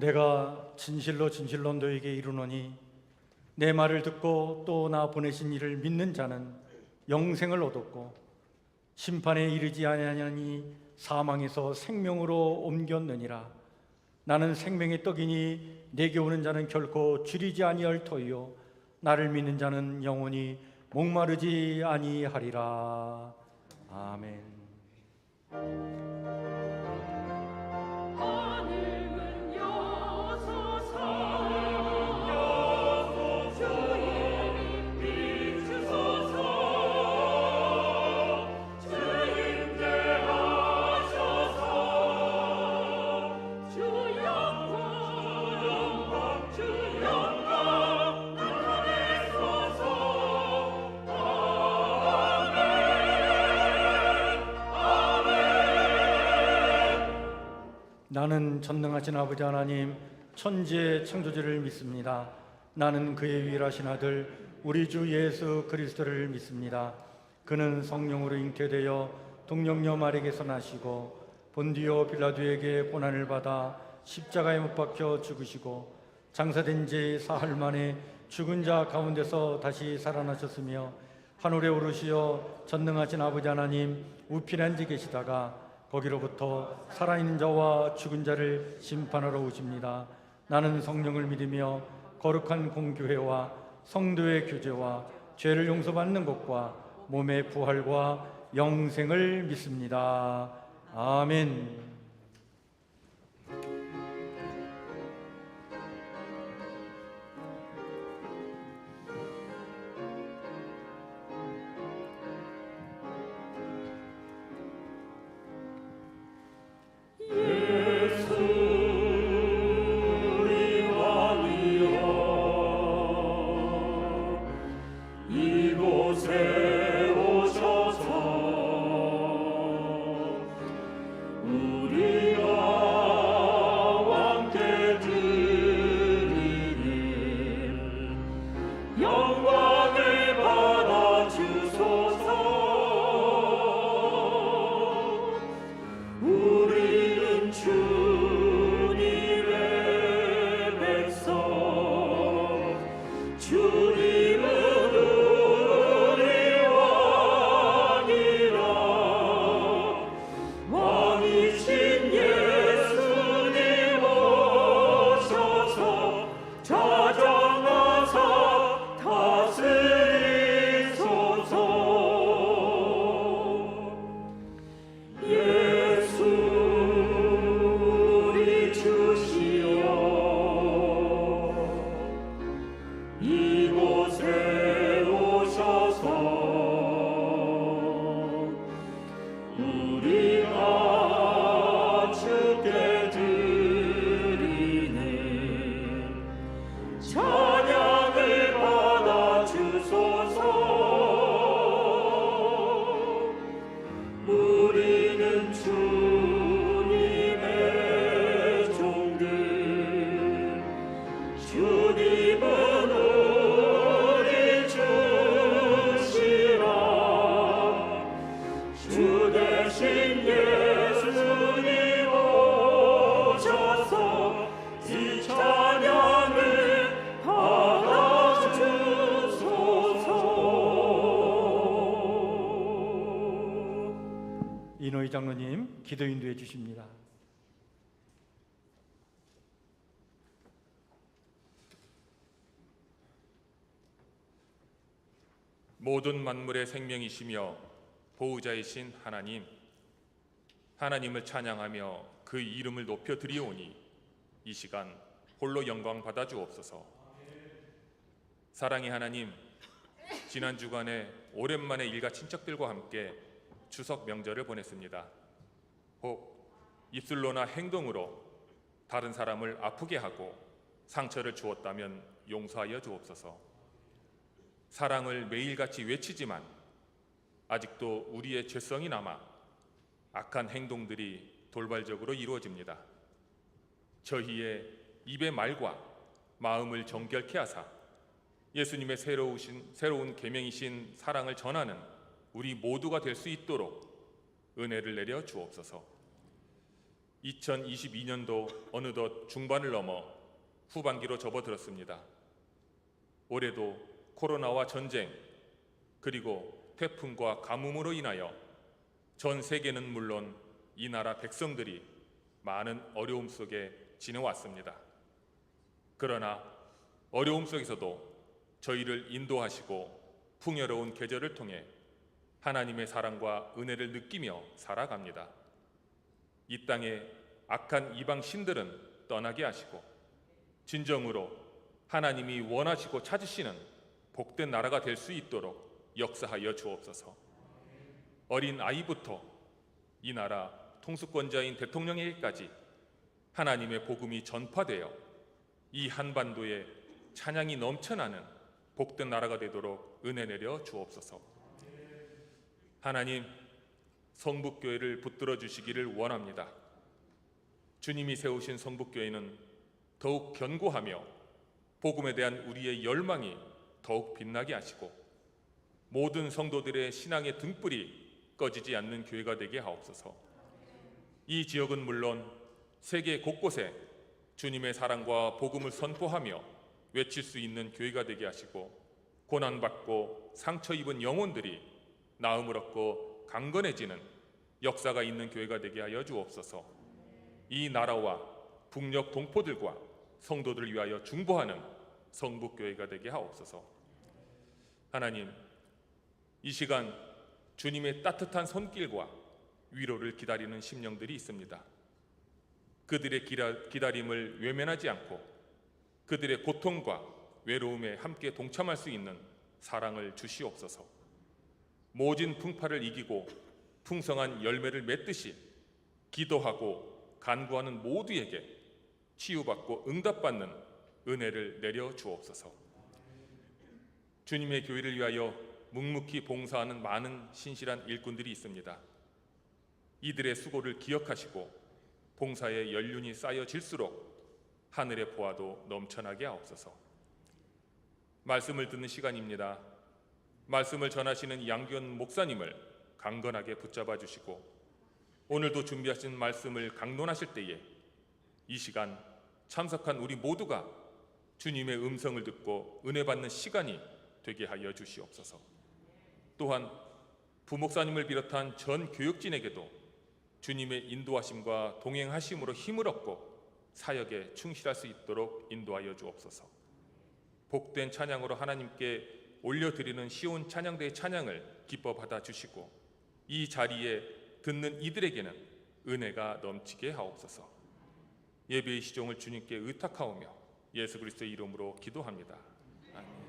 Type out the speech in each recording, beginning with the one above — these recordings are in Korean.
내가 진실로 진실로 너에게 이르노니 내 말을 듣고 또 나 보내신 이를 믿는 자는 영생을 얻었고 심판에 이르지 아니하니 사망에서 생명으로 옮겼느니라. 나는 생명의 떡이니 내게 오는 자는 결코 줄이지 아니할 터이요 나를 믿는 자는 영원히 목마르지 아니하리라. 아멘. 나는 전능하신 아버지 하나님 천지의 창조주를 믿습니다. 나는 그의 유일하신 아들 우리 주 예수 그리스도를 믿습니다. 그는 성령으로 잉태되어 동정녀 마리에게서 나시고 본디오 빌라도에게 고난을 받아 십자가에 못 박혀 죽으시고 장사된 지 사흘 만에 죽은 자 가운데서 다시 살아나셨으며 하늘에 오르시어 전능하신 아버지 하나님 우편에 앉아 계시다가 거기로부터 살아있는 자와 죽은 자를 심판하러 오십니다. 나는 성령을 믿으며 거룩한 공교회와 성도의 교제와 죄를 용서받는 것과 몸의 부활과 영생을 믿습니다. 아멘. 이노희 장로님 기도 인도해 주십니다. 모든 만물의 생명이시며 보호자이신 하나님, 하나님을 찬양하며 그 이름을 높여 드리오니 이 시간 홀로 영광 받아 주옵소서. 사랑의 하나님, 지난 주간에 오랜만에 일가 친척들과 함께 추석 명절을 보냈습니다. 혹 입술로나 행동으로 다른 사람을 아프게 하고 상처를 주었다면 용서하여 주옵소서. 사랑을 매일같이 외치지만 아직도 우리의 죄성이 남아 악한 행동들이 돌발적으로 이루어집니다. 저희의 입의 말과 마음을 정결케 하사 예수님의 새로운 계명이신 사랑을 전하는 우리 모두가 될 수 있도록 은혜를 내려 주옵소서. 2022년도 어느덧 중반을 넘어 후반기로 접어들었습니다. 올해도 코로나와 전쟁, 그리고 태풍과 가뭄으로 인하여 전 세계는 물론 이 나라 백성들이 많은 어려움 속에 지내왔습니다. 그러나 어려움 속에서도 저희를 인도하시고 풍요로운 계절을 통해 하나님의 사랑과 은혜를 느끼며 살아갑니다. 이 땅에 악한 이방 신들은 떠나게 하시고 진정으로 하나님이 원하시고 찾으시는 복된 나라가 될 수 있도록 역사하여 주옵소서. 어린 아이부터 이 나라 통수권자인 대통령에게까지 하나님의 복음이 전파되어 이 한반도에 찬양이 넘쳐나는 복된 나라가 되도록 은혜 내려 주옵소서. 하나님, 성북교회를 붙들어 주시기를 원합니다. 주님이 세우신 성북교회는 더욱 견고하며 복음에 대한 우리의 열망이 더욱 빛나게 하시고 모든 성도들의 신앙의 등불이 꺼지지 않는 교회가 되게 하옵소서. 이 지역은 물론 세계 곳곳에 주님의 사랑과 복음을 선포하며 외칠 수 있는 교회가 되게 하시고 고난받고 상처 입은 영혼들이 나음을 얻고 강건해지는 역사가 있는 교회가 되게 하여 주옵소서. 이 나라와 북녘 동포들과 성도들을 위하여 중보하는 성북교회가 되게 하옵소서. 하나님, 이 시간 주님의 따뜻한 손길과 위로를 기다리는 심령들이 있습니다. 그들의 기다림을 외면하지 않고 그들의 고통과 외로움에 함께 동참할 수 있는 사랑을 주시옵소서. 모진 풍파를 이기고 풍성한 열매를 맺듯이 기도하고 간구하는 모두에게 치유받고 응답받는 은혜를 내려 주옵소서. 주님의 교회를 위하여 묵묵히 봉사하는 많은 신실한 일꾼들이 있습니다. 이들의 수고를 기억하시고 봉사의 연륜이 쌓여질수록 하늘의 보화도 넘쳐나게 하옵소서. 말씀을 듣는 시간입니다. 말씀을 전하시는 양기원 목사님을 강건하게 붙잡아 주시고 오늘도 준비하신 말씀을 강론하실 때에 이 시간 참석한 우리 모두가 주님의 음성을 듣고 은혜 받는 시간이 되게 하여 주시옵소서. 또한 부목사님을 비롯한 전 교역진에게도 주님의 인도하심과 동행하심으로 힘을 얻고 사역에 충실할 수 있도록 인도하여 주옵소서. 복된 찬양으로 하나님께 올려드리는 시온 찬양대의 찬양을 기뻐 받아주시고 이 자리에 듣는 이들에게는 은혜가 넘치게 하옵소서. 예배의 시종을 주님께 의탁하오며 예수 그리스도의 이름으로 기도합니다. 아멘.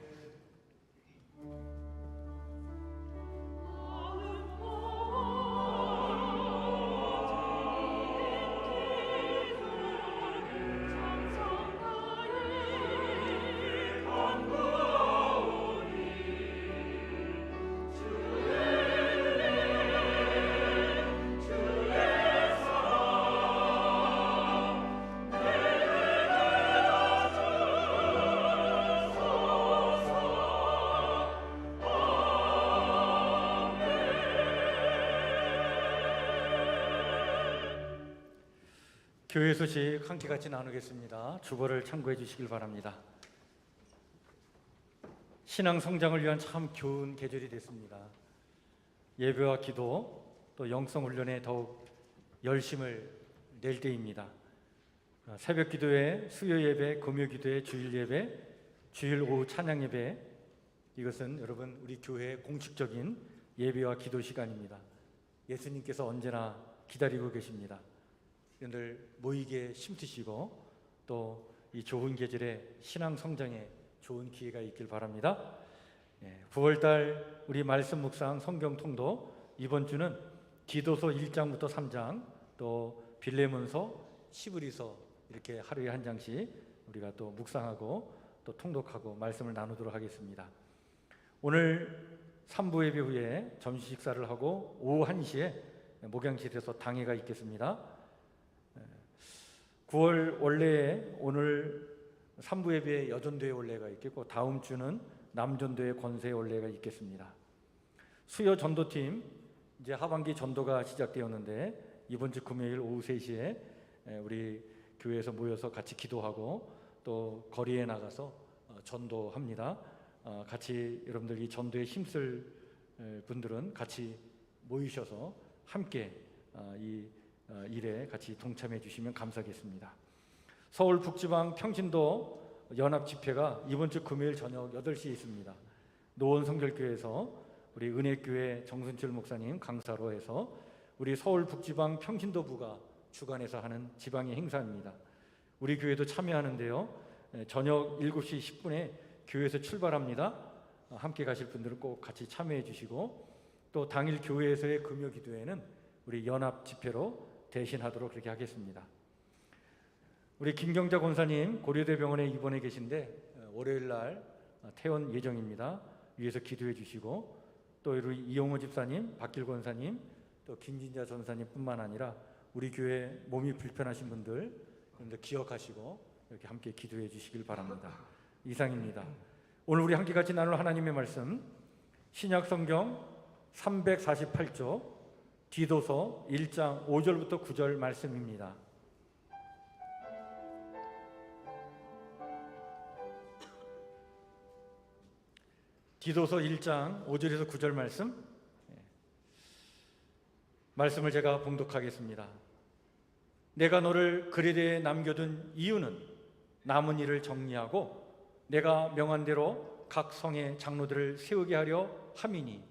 교회 소식 함께 같이 나누겠습니다. 주보를 참고해 주시길 바랍니다. 신앙 성장을 위한 참 좋은 계절이 됐습니다. 예배와 기도 또 영성 훈련에 더욱 열심을 낼 때입니다. 새벽 기도회, 수요 예배, 금요 기도회, 주일 예배, 주일 오후 찬양 예배, 이것은 여러분 우리 교회의 공식적인 예배와 기도 시간입니다. 예수님께서 언제나 기다리고 계십니다. 늘 모이게 힘쓰시고 또 이 좋은 계절에 신앙 성장에 좋은 기회가 있길 바랍니다. 9월달 우리 말씀 묵상 성경 통독, 이번 주는 디도서 1장부터 3장 또 빌레몬서, 시브리서 이렇게 하루에 한 장씩 우리가 또 묵상하고 또 통독하고 말씀을 나누도록 하겠습니다. 오늘 3부 예배 후에 점심 식사를 하고 오후 1시에 목양실에서 당회가 있겠습니다. 9월 원래에 오늘 3부 예배에 여전도회 원래가 있겠고 다음 주는 남전도회 권세 원래가 있겠습니다. 수요 전도팀 이제 하반기 전도가 시작되었는데 이번 주 금요일 오후 3시에 우리 교회에서 모여서 같이 기도하고 또 거리에 나가서 전도합니다. 같이 여러분들 이 전도에 힘쓸 분들은 같이 모이셔서 함께 이 일에 같이 동참해 주시면 감사하겠습니다. 서울 북지방 평신도 연합 집회가 이번 주 금요일 저녁 8시에 있습니다. 노원 성결교회에서 우리 은혜교회 정순철 목사님 강사로 해서 우리 서울 북지방 평신도부가 주관해서 하는 지방의 행사입니다. 우리 교회도 참여하는데요. 저녁 7시 10분에 교회에서 출발합니다. 함께 가실 분들은 꼭 같이 참여해 주시고 또 당일 교회에서의 금요 기도회는 우리 연합 집회로 대신하도록 그렇게 하겠습니다. 우리 김경자 권사님 고려대병원에 입원해 계신데 월요일 날 퇴원 예정입니다. 위에서 기도해 주시고 또 우리 이용호 집사님, 박길 권사님, 또 김진자 전사님뿐만 아니라 우리 교회 몸이 불편하신 분들 기억하시고 이렇게 함께 기도해 주시길 바랍니다. 이상입니다. 오늘 우리 함께 같이 나눌 하나님의 말씀 신약 성경 348조 디도서 1장 5절부터 9절 말씀입니다. 디도서 1장 5절에서 9절 말씀을 제가 봉독하겠습니다. 내가 너를 그레데에 남겨둔 이유는 남은 일을 정리하고 내가 명한 대로 각 성의 장로들을 세우게 하려 함이니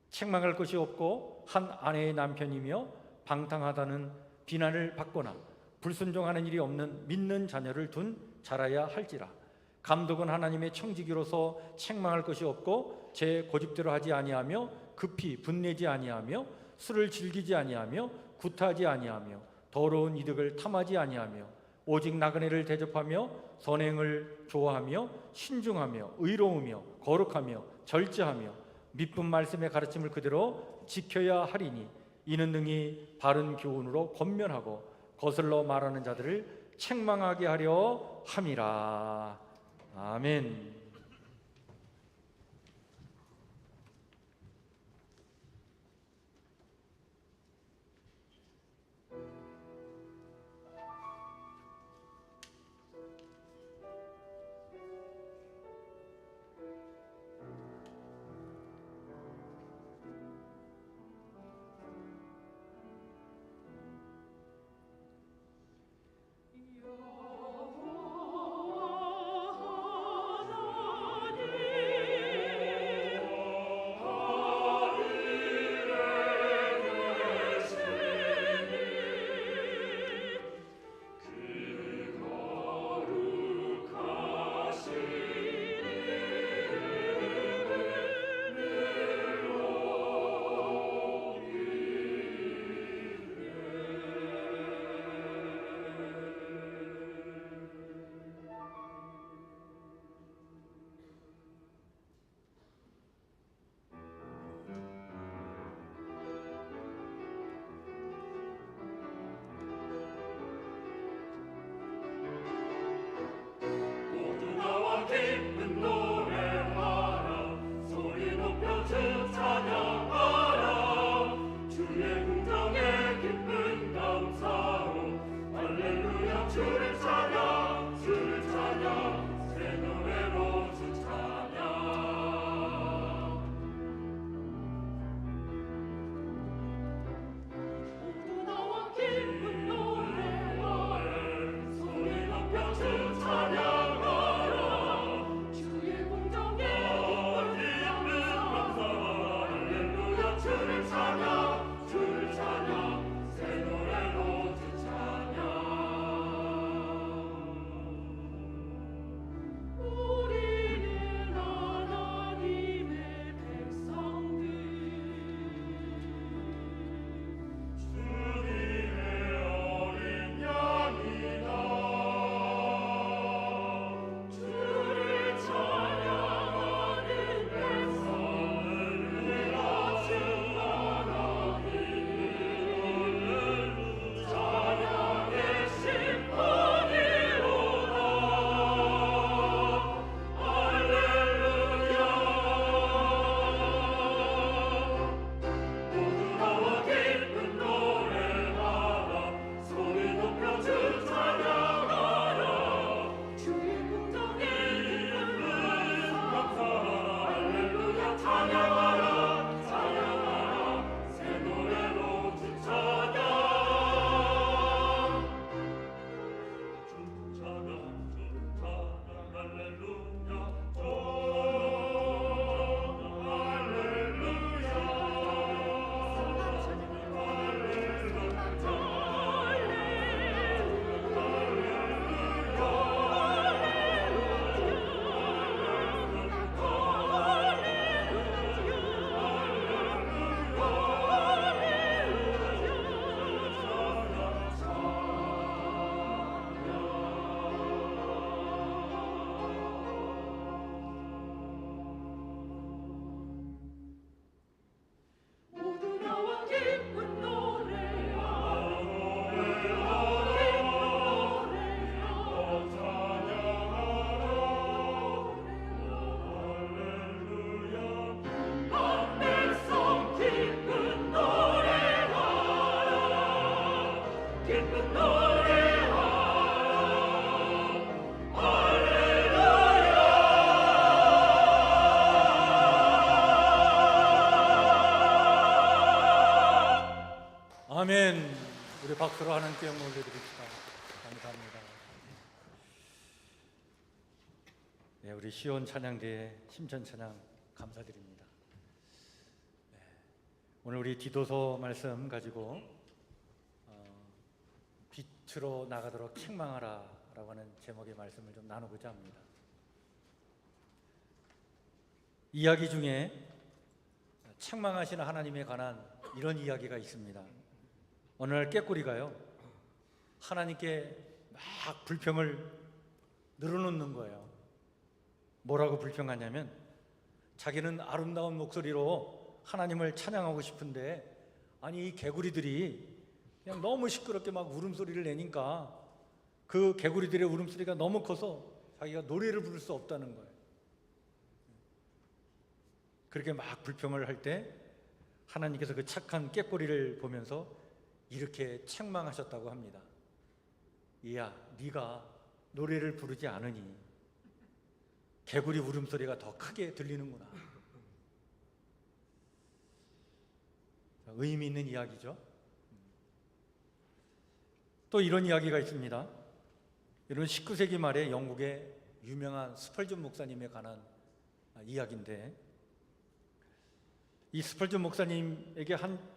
책망할 것이 없고 한 아내의 남편이며 방탕하다는 비난을 받거나 불순종하는 일이 없는 믿는 자녀를 둔 자라야 할지라. 감독은 하나님의 청지기로서 책망할 것이 없고 제 고집대로 하지 아니하며 급히 분내지 아니하며 술을 즐기지 아니하며 구타하지 아니하며 더러운 이득을 탐하지 아니하며 오직 나그네를 대접하며 선행을 좋아하며 신중하며 의로우며 거룩하며 절제하며 미쁜 말씀의 가르침을 그대로 지켜야 하리니 이는 능히 바른 교훈으로 권면하고 거슬러 말하는 자들을 책망하게 하려 함이라. 아멘. 박수로 하나님께 영광 올려드립시다. 감사합니다. 네, 우리 시온 찬양대의 심전 찬양 감사드립니다. 네, 오늘 우리 디도서 말씀 가지고 빛으로 나가도록 책망하라 라고 하는 제목의 말씀을 좀 나누고자 합니다. 이야기 중에 책망하시는 하나님에 관한 이런 이야기가 있습니다. 어느 날 깨꼬리가요, 하나님께 막 불평을 늘어놓는 거예요. 뭐라고 불평하냐면, 자기는 아름다운 목소리로 하나님을 찬양하고 싶은데, 아니 이 개구리들이 그냥 너무 시끄럽게 막 울음소리를 내니까 그 개구리들의 울음소리가 너무 커서 자기가 노래를 부를 수 없다는 거예요. 그렇게 막 불평을 할 때 하나님께서 그 착한 깨꼬리를 보면서 이렇게 책망하셨다고 합니다. 이야, 네가 노래를 부르지 않으니 개구리 울음소리가 더 크게 들리는구나. 의미 있는 이야기죠. 또 이런 이야기가 있습니다. 이런 19세기 말에 영국의 유명한 스펄전 목사님에 관한 이야기인데, 이 스펄전 목사님에게 한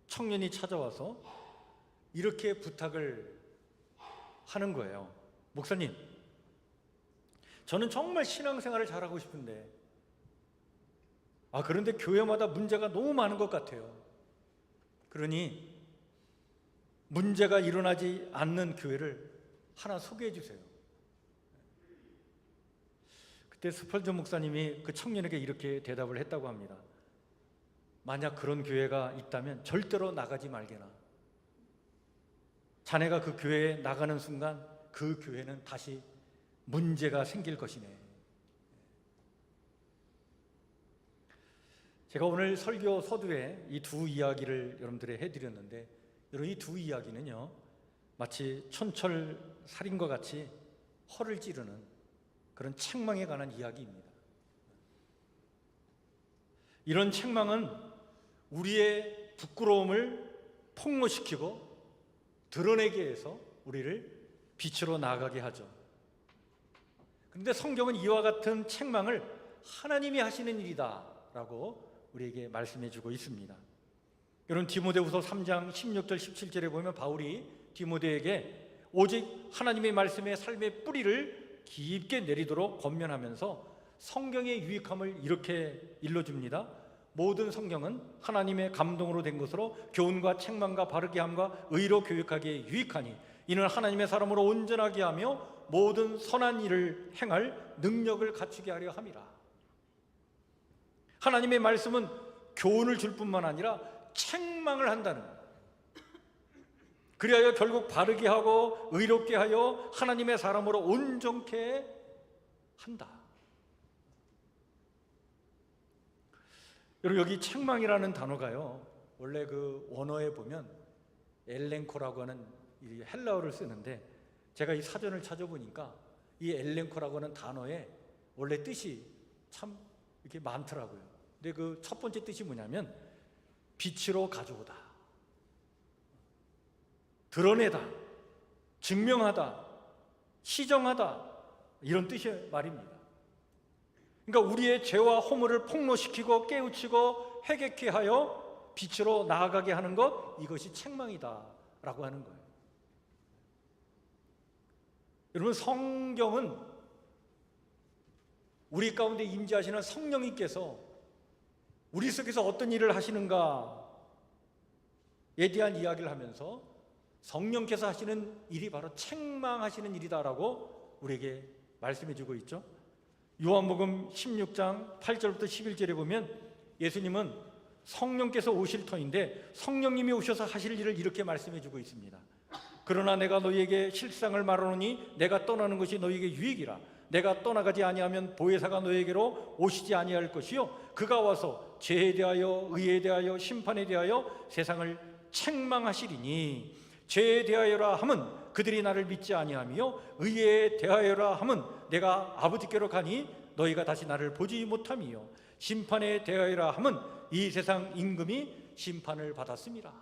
청년이 찾아와서 이렇게 부탁을 하는 거예요. 목사님, 저는 정말 신앙생활을 잘하고 싶은데 그런데 교회마다 문제가 너무 많은 것 같아요. 그러니 문제가 일어나지 않는 교회를 하나 소개해 주세요. 그때 스펄전 목사님이 그 청년에게 이렇게 대답을 했다고 합니다. 만약 그런 교회가 있다면 절대로 나가지 말게나. 자네가 그 교회에 나가는 순간 그 교회는 다시 문제가 생길 것이네. 제가 오늘 설교 서두에 이 두 이야기를 여러분들에 해드렸는데, 여러분 이 두 이야기는요, 마치 촌철살인과 같이 허를 찌르는 그런 책망에 관한 이야기입니다. 이런 책망은 우리의 부끄러움을 폭로시키고 드러내게 해서 우리를 빛으로 나아가게 하죠. 그런데 성경은 이와 같은 책망을 하나님이 하시는 일이다 라고 우리에게 말씀해 주고 있습니다. 여러분 디모데후서 3장 16절 17절에 보면 바울이 디모데에게 오직 하나님의 말씀의 삶의 뿌리를 깊게 내리도록 권면하면서 성경의 유익함을 이렇게 일러줍니다. 모든 성경은 하나님의 감동으로 된 것으로 교훈과 책망과 바르게 함과 의로 교육하기에 유익하니 이는 하나님의 사람으로 온전하게 하며 모든 선한 일을 행할 능력을 갖추게 하려 함이라. 하나님의 말씀은 교훈을 줄 뿐만 아니라 책망을 한다는 거예요. 그리하여 결국 바르게 하고 의롭게 하여 하나님의 사람으로 온전케 한다. 여러분 여기 책망이라는 단어가요, 원래 그 원어에 보면 엘렌코라고 하는 이 헬라어를 쓰는데, 제가 이 사전을 찾아보니까 이 엘렌코라고 하는 단어에 원래 뜻이 참 이렇게 많더라고요. 근데 그 첫 번째 뜻이 뭐냐면 빛으로 가져오다, 드러내다, 증명하다, 시정하다, 이런 뜻의 말입니다. 그러니까 우리의 죄와 허물을 폭로시키고 깨우치고 회개케 하여 빛으로 나아가게 하는 것, 이것이 책망이다 라고 하는 거예요. 여러분 성경은 우리 가운데 임재하시는 성령님께서 우리 속에서 어떤 일을 하시는가에 대한 이야기를 하면서 성령께서 하시는 일이 바로 책망하시는 일이다라고 우리에게 말씀해 주고 있죠. 요한복음 16장 8절부터 11절에 보면 예수님은 성령께서 오실 터인데 성령님이 오셔서 하실 일을 이렇게 말씀해 주고 있습니다. 그러나 내가 너희에게 실상을 말하노니 내가 떠나는 것이 너희에게 유익이라. 내가 떠나가지 아니하면 보혜사가 너희에게로 오시지 아니할 것이요 그가 와서 죄에 대하여 의에 대하여 심판에 대하여 세상을 책망하시리니, 죄에 대하여라 함은 그들이 나를 믿지 아니하며 의에 대하여라 함은 내가 아버지께로 가니 너희가 다시 나를 보지 못함이요 심판에 대하여라 함은 이 세상 임금이 심판을 받았음이라.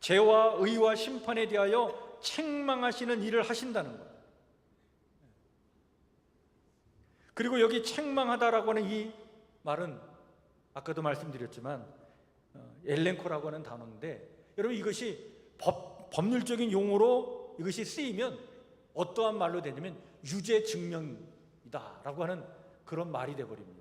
죄와 의와 심판에 대하여 책망하시는 일을 하신다는 거예요. 그리고 여기 책망하다라고 하는 이 말은 아까도 말씀드렸지만 엘렌코라고 하는 단어인데, 여러분 이것이 법률적인 용어로 이것이 쓰이면 어떠한 말로 되냐면 유죄 증명이다 라고 하는 그런 말이 되어버립니다.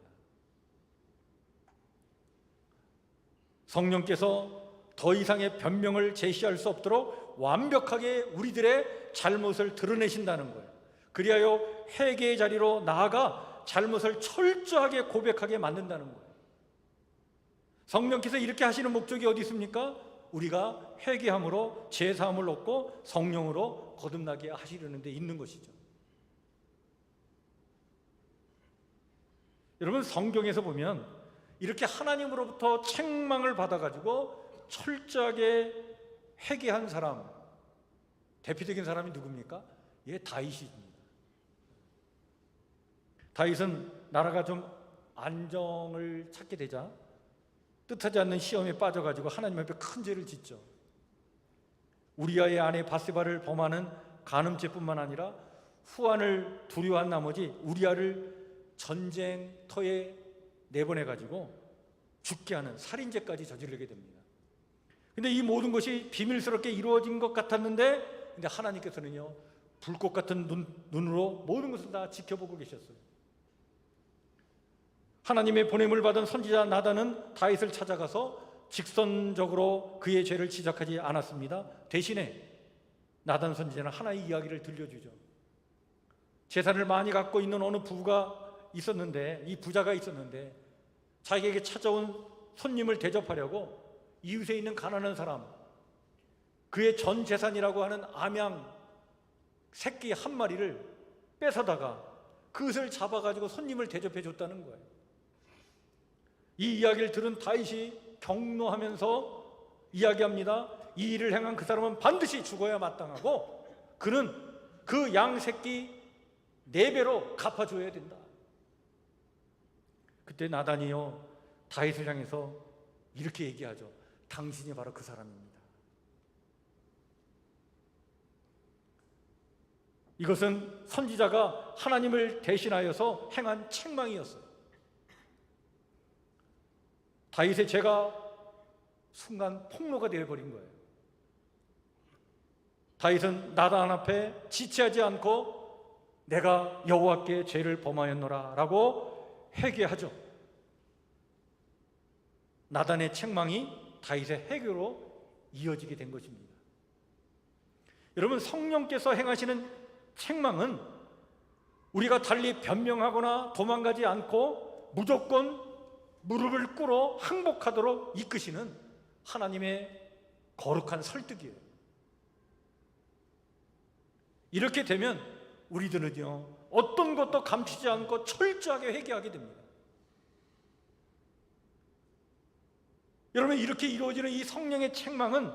성령께서 더 이상의 변명을 제시할 수 없도록 완벽하게 우리들의 잘못을 드러내신다는 거예요. 그리하여 회개의 자리로 나아가 잘못을 철저하게 고백하게 만든다는 거예요. 성령께서 이렇게 하시는 목적이 어디 있습니까? 우리가 회개함으로 죄사함을 얻고 성령으로 거듭나게 하시려는 데 있는 것이죠. 여러분, 성경에서 보면 이렇게 하나님으로부터 책망을 받아가지고 철저하게 회개한 사람, 대표적인 사람이 누굽니까? 다윗입니다. 다윗은 나라가 좀 안정을 찾게 되자 뜻하지 않는 시험에 빠져가지고 하나님 앞에 큰 죄를 짓죠. 우리아의 아내 바세바를 범하는 간음죄뿐만 아니라 후안을 두려워한 나머지 우리아를 전쟁터에 내보내가지고 죽게 하는 살인죄까지 저지르게 됩니다. 근데 이 모든 것이 비밀스럽게 이루어진 것 같았는데, 근데 하나님께서는요, 불꽃 같은 눈으로 모든 것을 다 지켜보고 계셨어요. 하나님의 보냄을 받은 선지자 나단은 다윗을 찾아가서 직선적으로 그의 죄를 지적하지 않았습니다. 대신에 나단 선지자는 하나의 이야기를 들려주죠. 재산을 많이 갖고 있는 어느 부부가 있었는데, 이 부자가 있었는데 자기에게 찾아온 손님을 대접하려고 이웃에 있는 가난한 사람, 그의 전 재산이라고 하는 암양 새끼 한 마리를 뺏어다가 그것을 잡아가지고 손님을 대접해 줬다는 거예요. 이 이야기를 들은 다윗이 경노하면서 이야기합니다. 이 일을 행한 그 사람은 반드시 죽어야 마땅하고 그는 그 양 새끼 4배로 갚아줘야 된다. 그때 나단이요, 다윗을 향해서 이렇게 얘기하죠. 당신이 바로 그 사람입니다. 이것은 선지자가 하나님을 대신하여서 행한 책망이었어요. 다윗의 죄가 순간 폭로가 되어버린 거예요. 다윗은 나단 앞에 지체하지 않고 내가 여호와께 죄를 범하였노라 라고 회개하죠. 나단의 책망이 다윗의 회개로 이어지게 된 것입니다. 여러분, 성령께서 행하시는 책망은 우리가 달리 변명하거나 도망가지 않고 무조건 무릎을 꿇어 항복하도록 이끄시는 하나님의 거룩한 설득이에요. 이렇게 되면 우리들은요, 어떤 것도 감추지 않고 철저하게 회개하게 됩니다. 여러분, 이렇게 이루어지는 이 성령의 책망은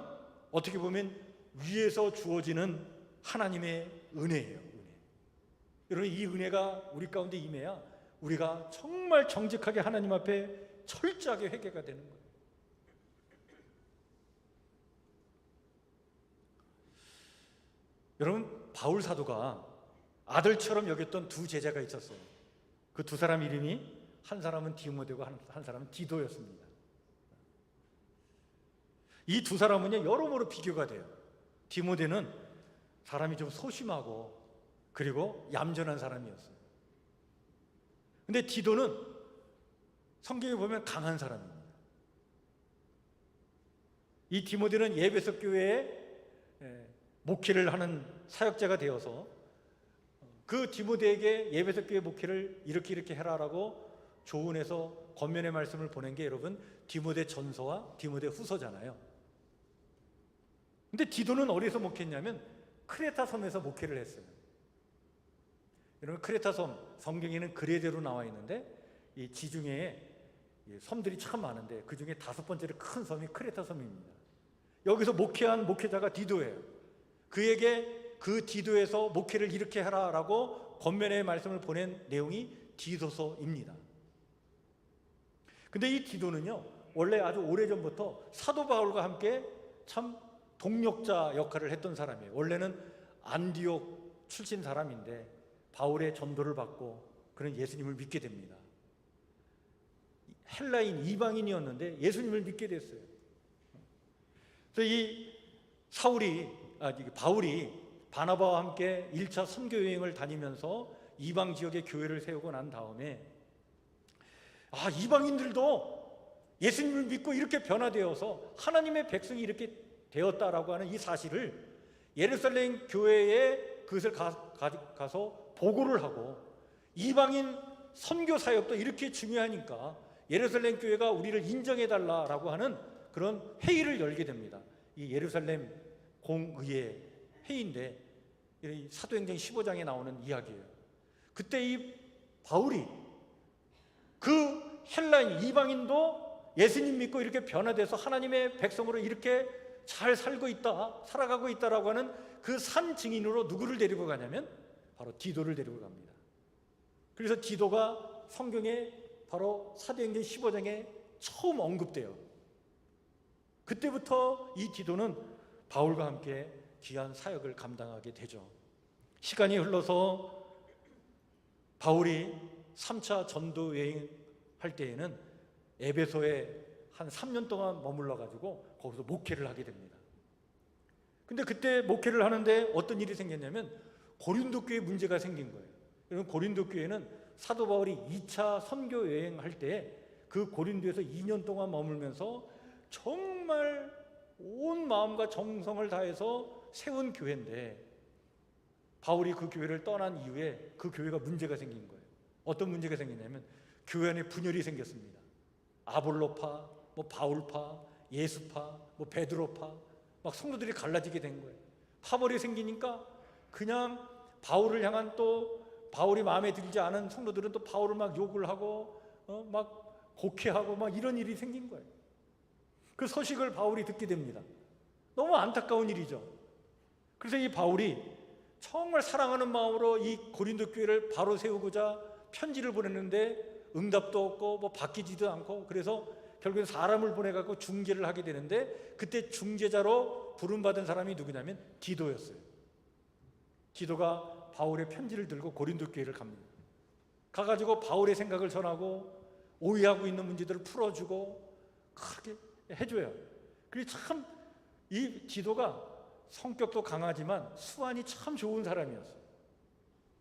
어떻게 보면 위에서 주어지는 하나님의 은혜예요. 은혜. 여러분, 이 은혜가 우리 가운데 임해야 우리가 정말 정직하게 하나님 앞에 철저하게 회개가 되는 거예요. 여러분, 바울 사도가 아들처럼 여겼던 2 제자가 있었어요. 그 2 사람 이름이, 한 사람은 디모데고 한 사람은 디도였습니다. 이 2 사람은요, 여러모로 비교가 돼요. 디모데는 사람이 좀 소심하고 그리고 얌전한 사람이었어요. 근데 디도는 성경에 보면 강한 사람입니다. 이 디모데는 예배석 교회에 목회를 하는 사역자가 되어서 그 디모데에게 예배석 교회 목회를 이렇게 해라라고 조언해서 권면의 말씀을 보낸 게 여러분 디모데 전서와 디모데 후서잖아요. 근데 디도는 어디서 목회했냐면 크레타 섬에서 목회를 했어요. 여러분, 크레타 섬, 성경에는 그레대로 나와 있는데 이 지중해에 섬들이 참 많은데 그 중에 5번째로 큰 섬이 크레타 섬입니다. 여기서 목회한 목회자가 디도예요. 그에게 그 디도에서 목회를 이렇게 하라라고 권면의 말씀을 보낸 내용이 디도서입니다. 근데 이 디도는요, 원래 아주 오래전부터 사도 바울과 함께 참 동력자 역할을 했던 사람이에요. 원래는 안디옥 출신 사람인데 바울의 전도를 받고 그런 예수님을 믿게 됩니다. 헬라인 이방인이었는데 예수님을 믿게 됐어요. 그래서 이 바울이 바나바와 함께 1차 선교 여행을 다니면서 이방 지역에 교회를 세우고 난 다음에 이방인들도 예수님을 믿고 이렇게 변화되어서 하나님의 백성이 이렇게 되었다라고 하는 이 사실을 예루살렘 교회에 그것을 가서 보고를 하고, 이방인 선교 사역도 이렇게 중요하니까 예루살렘 교회가 우리를 인정해달라라고 하는 그런 회의를 열게 됩니다. 이 예루살렘 공의회 회의인데 사도행전 15장에 나오는 이야기예요. 그때 이 바울이 그 헬라인 이방인도 예수님 믿고 이렇게 변화돼서 하나님의 백성으로 이렇게 잘 살아가고 있다라고 하는 그 산 증인으로 누구를 데리고 가냐면 바로 디도를 데리고 갑니다. 그래서 디도가 성경에 바로 사도행전 15장에 처음 언급돼요. 그때부터 이 디도는 바울과 함께 귀한 사역을 감당하게 되죠. 시간이 흘러서 바울이 3차 전도 여행할 때에는 에베소에 한 3년 동안 머물러 가지고 거기서 목회를 하게 됩니다. 근데 그때 목회를 하는데 어떤 일이 생겼냐면 고린도 교회에 문제가 생긴 거예요. 여러분, 고린도 교회는 사도 바울이 2차 선교 여행할 때 그 고린도에서 2년 동안 머물면서 정말 온 마음과 정성을 다해서 세운 교회인데, 바울이 그 교회를 떠난 이후에 그 교회가 문제가 생긴 거예요. 어떤 문제가 생기냐면 교회 안에 분열이 생겼습니다. 아볼로파, 바울파, 예수파, 베드로파, 막 성도들이 갈라지게 된 거예요. 파벌이 생기니까 그냥 바울을 향한, 또 바울이 마음에 들지 않은 성도들은 또 바울을 막 욕을 하고 막 곡해하고 막 이런 일이 생긴 거예요. 그 소식을 바울이 듣게 됩니다. 너무 안타까운 일이죠. 그래서 이 바울이 정말 사랑하는 마음으로 이 고린도 교회를 바로 세우고자 편지를 보냈는데 응답도 없고 바뀌지도 않고, 그래서 결국엔 사람을 보내갖고 중재를 하게 되는데, 그때 중재자로 부름받은 사람이 누구냐면 디도였어요. 디도가 바울의 편지를 들고 고린도 교회를 갑니다. 가가지고 바울의 생각을 전하고 오해하고 있는 문제들을 풀어주고 그렇게 해줘요. 그래서 참 이 디도가 성격도 강하지만 수완이 참 좋은 사람이었어요.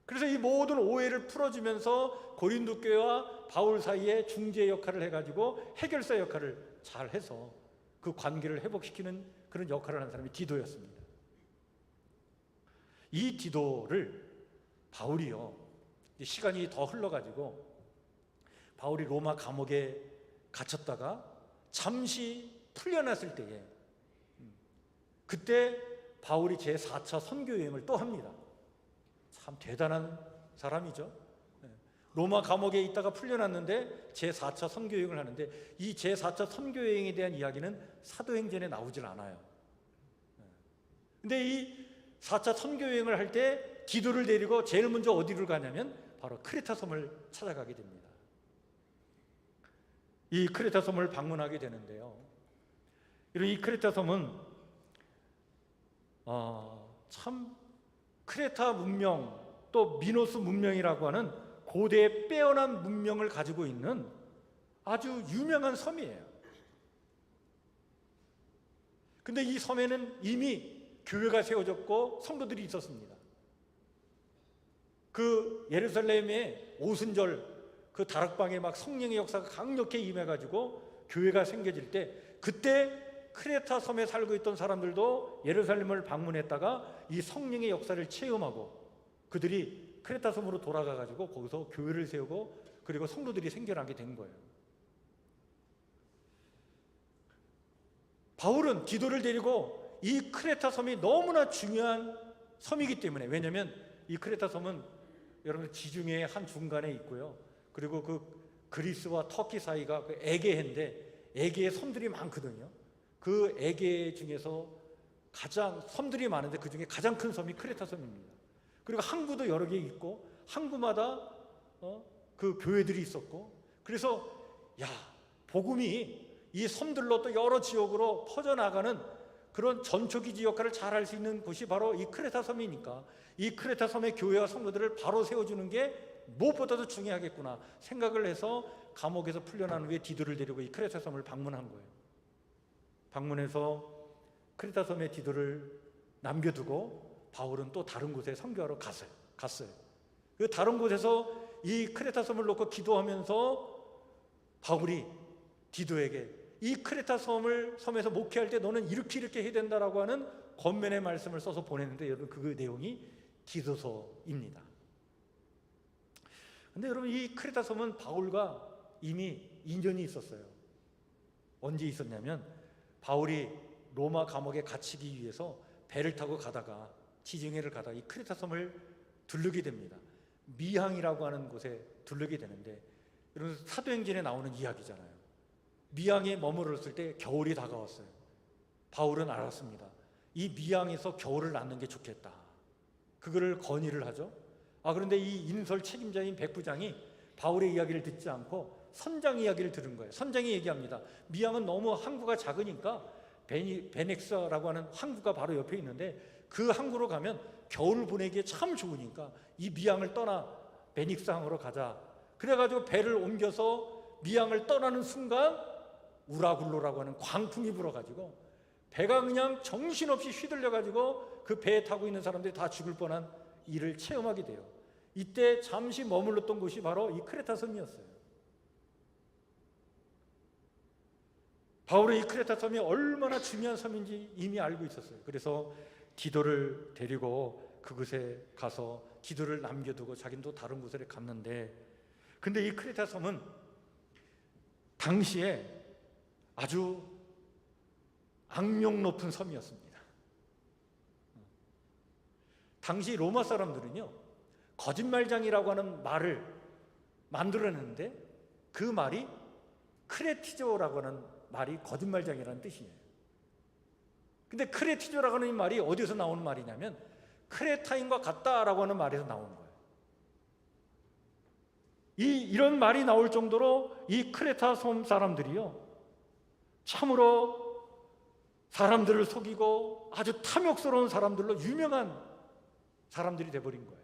그래서 이 모든 오해를 풀어주면서 고린도 교회와 바울 사이에 중재 역할을 해가지고 해결사 역할을 잘 해서 그 관계를 회복시키는 그런 역할을 한 사람이 디도였습니다. 이 디도를 바울이요, 시간이 더 흘러가지고 바울이 로마 감옥에 갇혔다가 잠시 풀려났을 때에, 그때 바울이 제4차 선교 여행을 또 합니다. 참 대단한 사람이죠. 로마 감옥에 있다가 풀려났는데 제4차 선교 여행을 하는데, 이 제4차 선교 여행에 대한 이야기는 사도행전에 나오질 않아요. 근데 이 4차 선교 여행을 할 때 디도를 데리고 제일 먼저 어디를 가냐면 바로 크레타 섬을 찾아가게 됩니다. 이 크레타 섬을 방문하게 되는데요, 이 크레타 섬은 참 크레타 문명, 또 미노스 문명이라고 하는 고대의 빼어난 문명을 가지고 있는 아주 유명한 섬이에요. 근데 이 섬에는 이미 교회가 세워졌고 성도들이 있었습니다. 그 예루살렘의 오순절 그 다락방에 막 성령의 역사가 강력히 임해가지고 교회가 생겨질 때, 그때 크레타 섬에 살고 있던 사람들도 예루살렘을 방문했다가 이 성령의 역사를 체험하고 그들이 크레타 섬으로 돌아가가지고 거기서 교회를 세우고, 그리고 성도들이 생겨나게 된 거예요. 바울은 디도를 데리고 이 크레타 섬이 너무나 중요한 섬이기 때문에, 왜냐하면 이 크레타 섬은 여러분 지중해 한 중간에 있고요, 그리고 그 그리스와 터키 사이가 그 에게해인데 에게해 섬들이 많거든요. 그 에게해 중에서 가장 섬들이 많은데 그 중에 가장 큰 섬이 크레타 섬입니다. 그리고 항구도 여러 개 있고 항구마다 그 교회들이 있었고, 그래서 복음이 이 섬들로 또 여러 지역으로 퍼져나가는 그런 전초기지 역할을 잘 할 수 있는 곳이 바로 이 크레타 섬이니까 이 크레타 섬의 교회와 성도들을 바로 세워주는 게 무엇보다도 중요하겠구나 생각을 해서 감옥에서 풀려난 후에 디도를 데리고 이 크레타 섬을 방문한 거예요. 방문해서 크레타 섬의 디도를 남겨두고 바울은 또 다른 곳에 선교하러 갔어요. 그 다른 곳에서 이 크레타 섬을 놓고 기도하면서 바울이 디도에게 이 크레타 섬에서 목회할 때 너는 이렇게 해야 된다라고 하는 권면의 말씀을 써서 보냈는데 여러분 그 내용이 디도서입니다. 근데 여러분 이 크레타 섬은 바울과 이미 인연이 있었어요. 언제 있었냐면 바울이 로마 감옥에 갇히기 위해서 배를 타고 가다가 지중해를 가다가 이 크레타 섬을 들르게 됩니다. 미항이라고 하는 곳에 들르게 되는데 여러분 사도행전에 나오는 이야기잖아요. 미항에 머물렀을 때 겨울이 다가왔어요. 바울은 알았습니다. 이 미항에서 겨울을 낳는 게 좋겠다. 그거를 건의를 하죠. 그런데 이 인설 책임자인 백부장이 바울의 이야기를 듣지 않고 선장 이야기를 들은 거예요. 선장이 얘기합니다. 미항은 너무 항구가 작으니까 베넥스라고 하는 항구가 바로 옆에 있는데 그 항구로 가면 겨울을 보내기에 참 좋으니까 이 미항을 떠나 베닉스 항으로 가자. 그래가지고 배를 옮겨서 미항을 떠나는 순간 우라굴로라고 하는 광풍이 불어가지고 배가 그냥 정신없이 휘둘려가지고 그 배에 타고 있는 사람들이 다 죽을 뻔한 일을 체험하게 돼요. 이때 잠시 머물렀던 곳이 바로 이 크레타 섬이었어요. 바울은 이 크레타 섬이 얼마나 중요한 섬인지 이미 알고 있었어요. 그래서 디도를 데리고 그곳에 가서 디도를 남겨두고 자기는 또 다른 곳에 갔는데, 근데 이 크레타 섬은 당시에 아주 악명 높은 섬이었습니다. 당시 로마 사람들은요, 거짓말장이라고 하는 말을 만들어냈는데 그 말이 크레티조라고 하는 말이 거짓말장이라는 뜻이에요. 근데 크레티조라고 하는 이 말이 어디서 나오는 말이냐면 크레타인과 같다라고 하는 말에서 나오는 거예요. 이런 말이 나올 정도로 이 크레타 섬 사람들이요, 참으로 사람들을 속이고 아주 탐욕스러운 사람들로 유명한 사람들이 돼버린 거예요.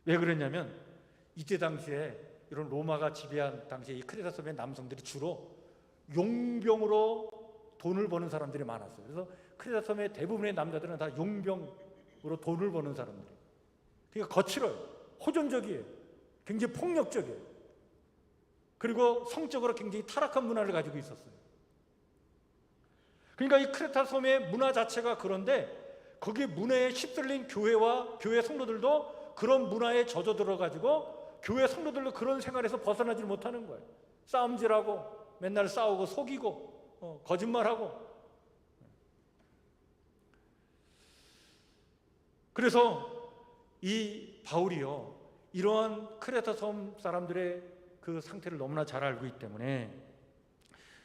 왜 그랬냐면 이때 당시에 이런 로마가 지배한 당시에 이 크레타 섬의 남성들이 주로 용병으로 돈을 버는 사람들이 많았어요. 그래서 크레타 섬의 대부분의 남자들은 다 용병으로 돈을 버는 사람들이에요. 그러니까 거칠어요. 호전적이에요. 굉장히 폭력적이에요. 그리고 성적으로 굉장히 타락한 문화를 가지고 있었어요. 그러니까 이 크레타 섬의 문화 자체가 그런데 거기 문화에 휩쓸린 교회와 교회 성도들도 그런 문화에 젖어 들어가지고 교회 성도들도 그런 생활에서 벗어나지 못하는 거예요. 싸움질하고 맨날 싸우고 속이고 거짓말하고. 그래서 이 바울이요, 이러한 크레타 섬 사람들의 그 상태를 너무나 잘 알고 있기 때문에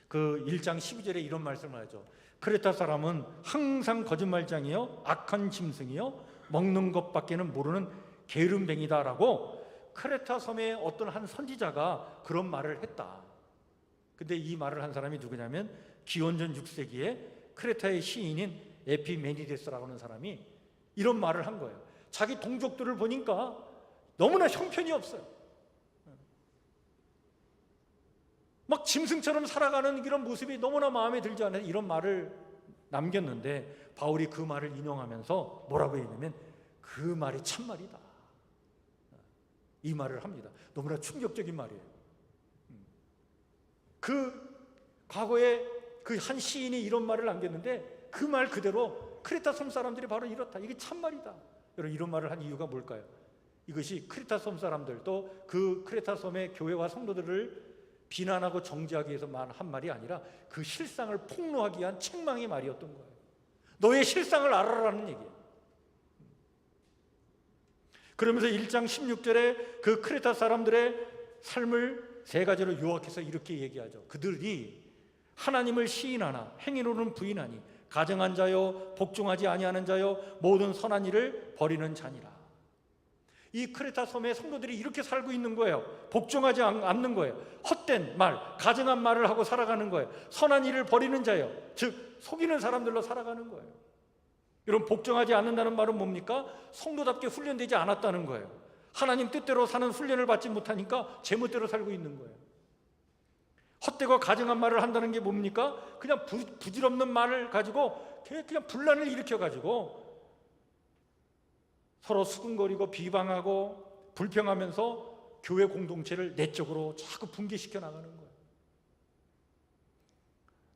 그 1장 12절에 이런 말씀을 하죠. 크레타 사람은 항상 거짓말장이요, 악한 짐승이요, 먹는 것밖에는 모르는 게으름뱅이다라고 크레타 섬의 어떤 한 선지자가 그런 말을 했다. 근데 이 말을 한 사람이 누구냐면 기원전 6세기에 크레타의 시인인 에피메니데스라고 하는 사람이 이런 말을 한 거예요. 자기 동족들을 보니까 너무나 형편이 없어요. 막 짐승처럼 살아가는 이런 모습이 너무나 마음에 들지 않아서 이런 말을 남겼는데 바울이 그 말을 인용하면서 뭐라고 했냐면 그 말이 참말이다, 이 말을 합니다. 너무나 충격적인 말이에요. 그 과거에 그 한 시인이 이런 말을 남겼는데 그 말 그대로 크레타 섬 사람들이 바로 이렇다, 이게 참말이다. 여러분, 이런 말을 한 이유가 뭘까요? 이것이 크레타 섬 사람들도 그 크레타 섬의 교회와 성도들을 비난하고 정죄하기 위해서 한 말이 아니라 그 실상을 폭로하기 위한 책망의 말이었던 거예요. 너의 실상을 알아라는 얘기예요. 그러면서 1장 16절에 그 크레타 사람들의 삶을 세 가지로 요약해서 이렇게 얘기하죠. 그들이 하나님을 시인하나 행위로는 부인하니 가정한 자요, 복종하지 아니하는 자요, 모든 선한 일을 버리는 자니라. 이 크레타 섬의 성도들이 이렇게 살고 있는 거예요. 복종하지 않는 거예요. 헛된 말, 가증한 말을 하고 살아가는 거예요. 선한 일을 버리는 자예요. 즉 속이는 사람들로 살아가는 거예요. 여러분, 복종하지 않는다는 말은 뭡니까? 성도답게 훈련되지 않았다는 거예요. 하나님 뜻대로 사는 훈련을 받지 못하니까 제멋대로 살고 있는 거예요. 헛되고 가증한 말을 한다는 게 뭡니까? 그냥 부질없는 말을 가지고 그냥 분란을 일으켜가지고 서로 수군거리고 비방하고 불평하면서 교회 공동체를 내적으로 자꾸 붕괴시켜 나가는 거예요.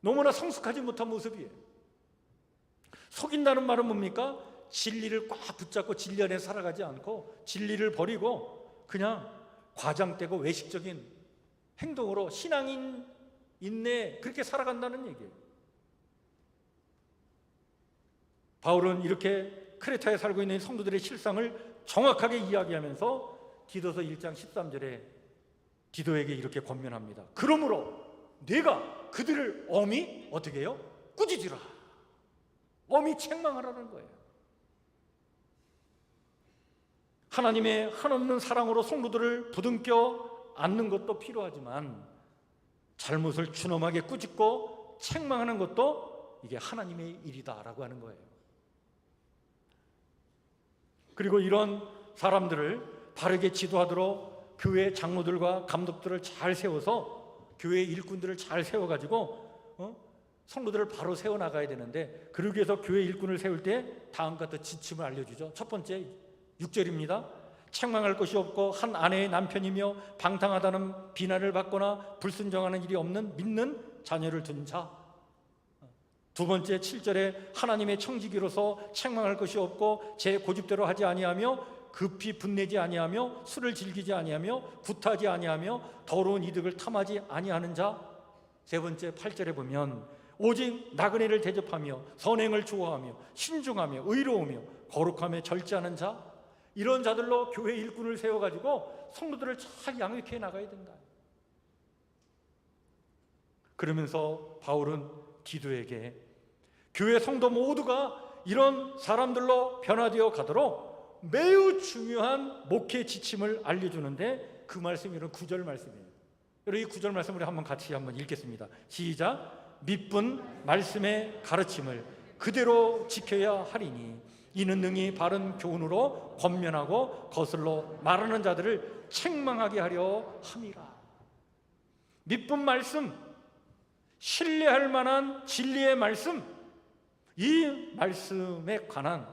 너무나 성숙하지 못한 모습이에요. 속인다는 말은 뭡니까? 진리를 꽉 붙잡고 진리 안에 살아가지 않고 진리를 버리고 그냥 과장되고 외식적인 행동으로 신앙인 인내 그렇게 살아간다는 얘기예요. 바울은 이렇게 크레타에 살고 있는 성도들의 실상을 정확하게 이야기하면서 디도서 1장 13절에 디도에게 이렇게 권면합니다. 그러므로 내가 그들을 엄히 어떻게 해요? 꾸짖으라. 엄히 책망하라는 거예요. 하나님의 한없는 사랑으로 성도들을 부둥켜 안는 것도 필요하지만 잘못을 준엄하게 꾸짖고 책망하는 것도 이게 하나님의 일이다라고 하는 거예요. 그리고 이런 사람들을 바르게 지도하도록 교회 장로들과 감독들을 잘 세워서 교회 일꾼들을 잘 세워가지고 성도들을 바로 세워나가야 되는데, 그러기 위해서 교회 일꾼을 세울 때 다음과 같은 지침을 알려주죠. 첫 번째 6절입니다. 책망할 것이 없고 한 아내의 남편이며 방탕하다는 비난을 받거나 불순종하는 일이 없는 믿는 자녀를 둔 자. 두 번째 7절에 하나님의 청지기로서 책망할 것이 없고 제 고집대로 하지 아니하며 급히 분내지 아니하며 술을 즐기지 아니하며 구타하지 아니하며 더러운 이득을 탐하지 아니하는 자. 세 번째 8절에 보면 오직 나그네를 대접하며 선행을 좋아하며 신중하며 의로우며 거룩하며 절제하는 자. 이런 자들로 교회 일꾼을 세워가지고 성도들을 잘 양육해 나가야 된다. 그러면서 바울은 디도에게 교회 성도 모두가 이런 사람들로 변화되어 가도록 매우 중요한 목회 지침을 알려주는데, 그 말씀이 이런 9절 말씀이에요. 여러분, 이 9절 말씀 우리 같이 한번 읽겠습니다. 시작. 믿분 말씀의 가르침을 그대로 지켜야 하리니 이는 능히 바른 교훈으로 권면하고 거슬러 말하는 자들을 책망하게 하려 함이라. 믿분 말씀, 신뢰할 만한 진리의 말씀, 이 말씀에 관한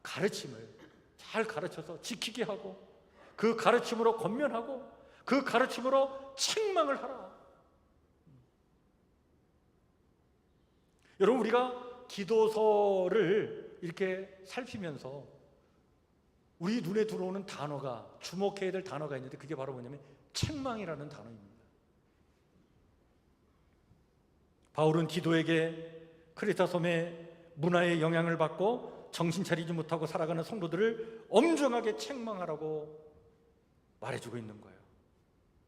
가르침을 잘 가르쳐서 지키게 하고 그 가르침으로 권면하고 그 가르침으로 책망을 하라. 여러분, 우리가 기도서를 이렇게 살피면서 우리 눈에 들어오는 단어가, 주목해야 될 단어가 있는데 그게 바로 뭐냐면 책망이라는 단어입니다. 바울은 디도에게 크레타 섬의 문화의 영향을 받고 정신 차리지 못하고 살아가는 성도들을 엄중하게 책망하라고 말해주고 있는 거예요.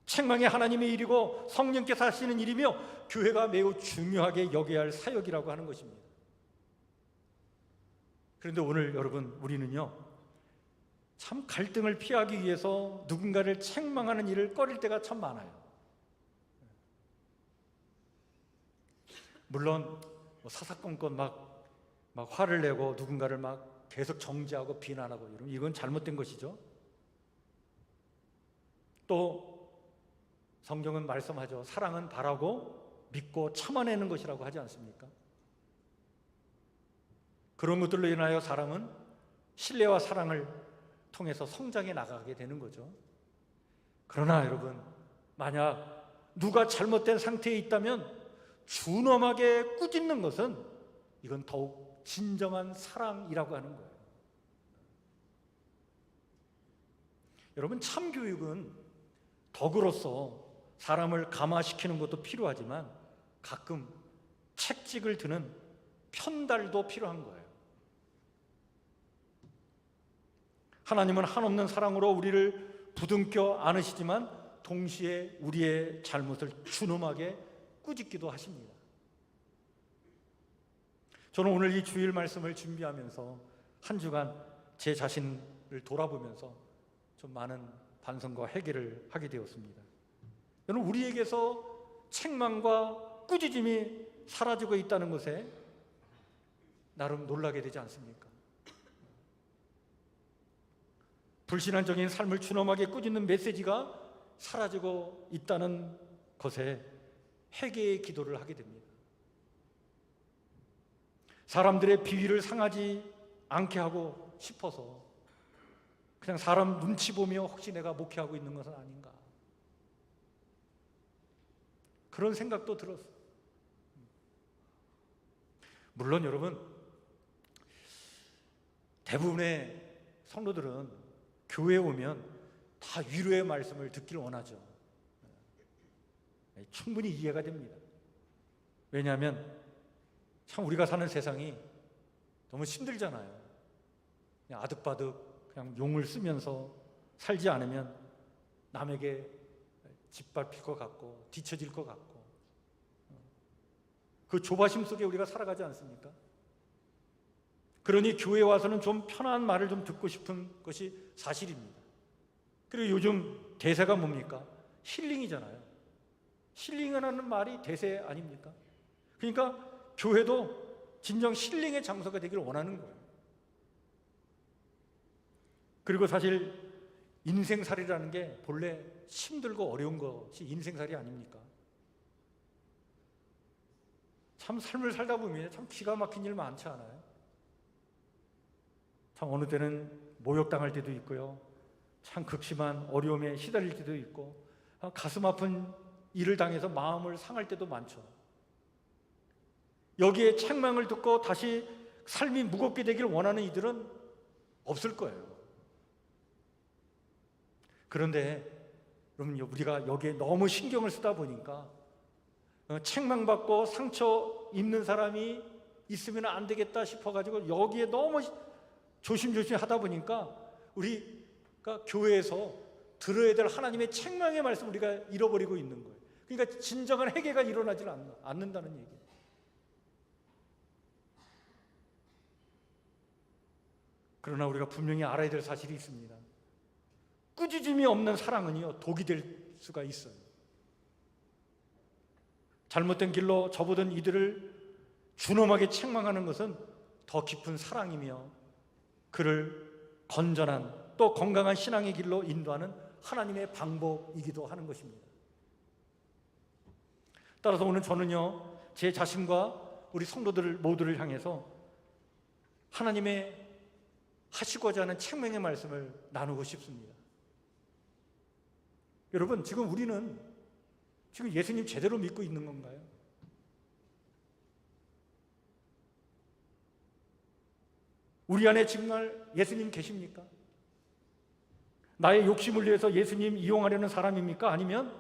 책망이 하나님의 일이고 성령께서 하시는 일이며 교회가 매우 중요하게 여겨야 할 사역이라고 하는 것입니다. 그런데 오늘 여러분, 우리는요 참 갈등을 피하기 위해서 누군가를 책망하는 일을 꺼릴 때가 참 많아요. 물론 사사건건 막 화를 내고 누군가를 막 계속 정죄하고 비난하고 이러면 이건 잘못된 것이죠. 또 성경은 말씀하죠. 사랑은 바라고 믿고 참아내는 것이라고 하지 않습니까? 그런 것들로 인하여 사람은 신뢰와 사랑을 통해서 성장해 나가게 되는 거죠. 그러나 여러분, 만약 누가 잘못된 상태에 있다면 준엄하게 꾸짖는 것은 이건 더욱 진정한 사랑이라고 하는 거예요. 여러분, 참교육은 덕으로서 사람을 감화시키는 것도 필요하지만 가끔 책찍을 드는 편달도 필요한 거예요. 하나님은 한없는 사랑으로 우리를 부둥켜 안으시지만 동시에 우리의 잘못을 준엄하게 꾸짖기도 하십니다. 저는 오늘 이 주일 말씀을 준비하면서 한 주간 제 자신을 돌아보면서 좀 많은 반성과 회개를 하게 되었습니다. 여러분, 우리에게서 책망과 꾸짖음이 사라지고 있다는 것에 나름 놀라게 되지 않습니까? 불신앙적인 삶을 준엄하게 꾸짖는 메시지가 사라지고 있다는 것에 회개의 기도를 하게 됩니다. 사람들의 비위를 상하지 않게 하고 싶어서 그냥 사람 눈치 보며 혹시 내가 목회하고 있는 것은 아닌가, 그런 생각도 들었어요. 물론 여러분, 대부분의 성도들은 교회에 오면 다 위로의 말씀을 듣기를 원하죠. 충분히 이해가 됩니다. 왜냐하면 참 우리가 사는 세상이 너무 힘들잖아요. 그냥 아득바득 그냥 용을 쓰면서 살지 않으면 남에게 짓밟힐 것 같고 뒤처질 것 같고, 그 조바심 속에 우리가 살아가지 않습니까? 그러니 교회에 와서는 좀 편한 말을 좀 듣고 싶은 것이 사실입니다. 그리고 요즘 대세가 뭡니까? 힐링이잖아요. 힐링이라는 말이 대세 아닙니까? 그러니까 교회도 진정 힐링의 장소가 되기를 원하는 거예요. 그리고 사실 인생살이라는 게 본래 힘들고 어려운 것이 인생살이 아닙니까? 참 삶을 살다 보면 참 기가 막힌 일 많지 않아요? 참 어느 때는 모욕당할 때도 있고요, 참 극심한 어려움에 시달릴 때도 있고, 가슴 아픈 일을 당해서 마음을 상할 때도 많죠. 여기에 책망을 듣고 다시 삶이 무겁게 되기를 원하는 이들은 없을 거예요. 그런데 여러분, 우리가 여기에 너무 신경을 쓰다 보니까 책망받고 상처 입는 사람이 있으면 안 되겠다 싶어가지고 여기에 너무 조심조심 하다 보니까 우리가 교회에서 들어야 될 하나님의 책망의 말씀 우리가 잃어버리고 있는 거예요. 그러니까 진정한 회개가 일어나지 않는다는 얘기예요. 그러나 우리가 분명히 알아야 될 사실이 있습니다. 꾸짖음이 없는 사랑은요, 독이 될 수가 있어요. 잘못된 길로 접어든 이들을 준엄하게 책망하는 것은 더 깊은 사랑이며 그를 건전한 또 건강한 신앙의 길로 인도하는 하나님의 방법이기도 하는 것입니다. 따라서 오늘 저는요, 제 자신과 우리 성도들 모두를 향해서 하나님의 하시고자 하는 책망의 말씀을 나누고 싶습니다. 여러분, 지금 우리는 지금 예수님 제대로 믿고 있는 건가요? 우리 안에 정말 예수님 계십니까? 나의 욕심을 위해서 예수님 이용하려는 사람입니까? 아니면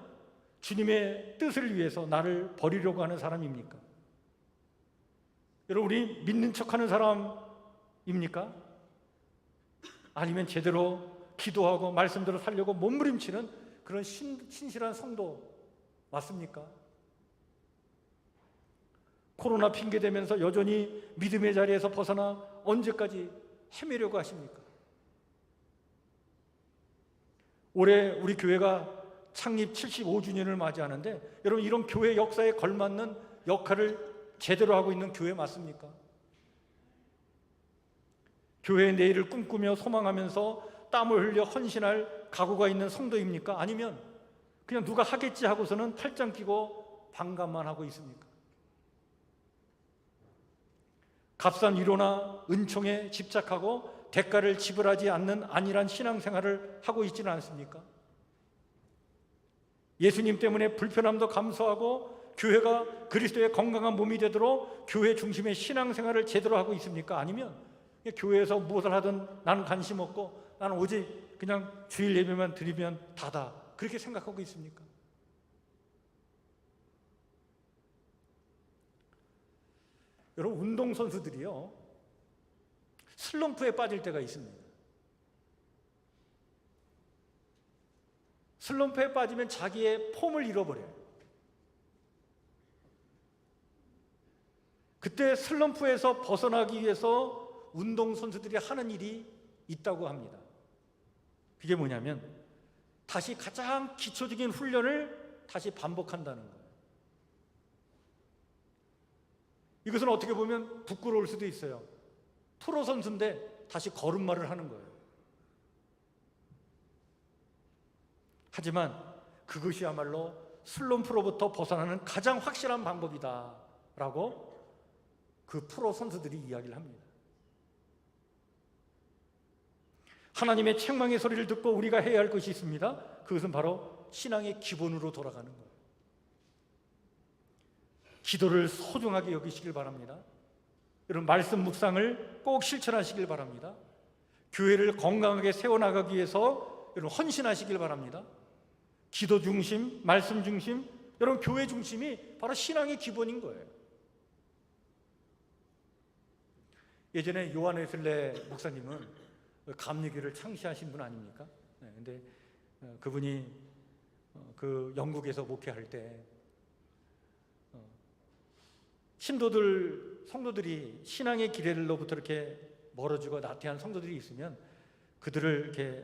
주님의 뜻을 위해서 나를 버리려고 하는 사람입니까? 여러분, 우리 믿는 척하는 사람입니까? 아니면 제대로 기도하고 말씀대로 살려고 몸부림치는 그런 신실한 성도 맞습니까? 코로나 핑계대면서 여전히 믿음의 자리에서 벗어나 언제까지 헤매려고 하십니까? 올해 우리 교회가 창립 75주년을 맞이하는데, 여러분, 이런 교회 역사에 걸맞는 역할을 제대로 하고 있는 교회 맞습니까? 교회의 내일을 꿈꾸며 소망하면서 땀을 흘려 헌신할 각오가 있는 성도입니까? 아니면 그냥 누가 하겠지 하고서는 팔짱 끼고 반감만 하고 있습니까? 값싼 위로나 은총에 집착하고 대가를 지불하지 않는 안일한 신앙생활을 하고 있지는 않습니까? 예수님 때문에 불편함도 감수하고 교회가 그리스도의 건강한 몸이 되도록 교회 중심의 신앙생활을 제대로 하고 있습니까? 아니면 교회에서 무엇을 하든 나는 관심 없고 나는 오직 그냥 주일 예배만 드리면 다다, 그렇게 생각하고 있습니까? 여러분, 운동선수들이요, 슬럼프에 빠질 때가 있습니다. 슬럼프에 빠지면 자기의 폼을 잃어버려요. 그때 슬럼프에서 벗어나기 위해서 운동선수들이 하는 일이 있다고 합니다. 그게 뭐냐면 다시 가장 기초적인 훈련을 다시 반복한다는 거예요. 이것은 어떻게 보면 부끄러울 수도 있어요. 프로 선수인데 다시 걸음마를 하는 거예요. 하지만 그것이야말로 슬롬 프로부터 벗어나는 가장 확실한 방법이다라고 그 프로 선수들이 이야기를 합니다. 하나님의 책망의 소리를 듣고 우리가 해야 할 것이 있습니다. 그것은 바로 신앙의 기본으로 돌아가는 거예요. 기도를 소중하게 여기시길 바랍니다. 여러분, 말씀 묵상을 꼭 실천하시길 바랍니다. 교회를 건강하게 세워나가기 위해서 여러분 헌신하시길 바랍니다. 기도 중심, 말씀 중심, 여러분 교회 중심이 바로 신앙의 기본인 거예요. 예전에 요한 웨슬레 목사님은 감리교를 창시하신 분 아닙니까? 근데 그분이 그 영국에서 목회할 때 성도들이 신앙의 길로부터 이렇게 멀어지고 나태한 성도들이 있으면 그들을 이렇게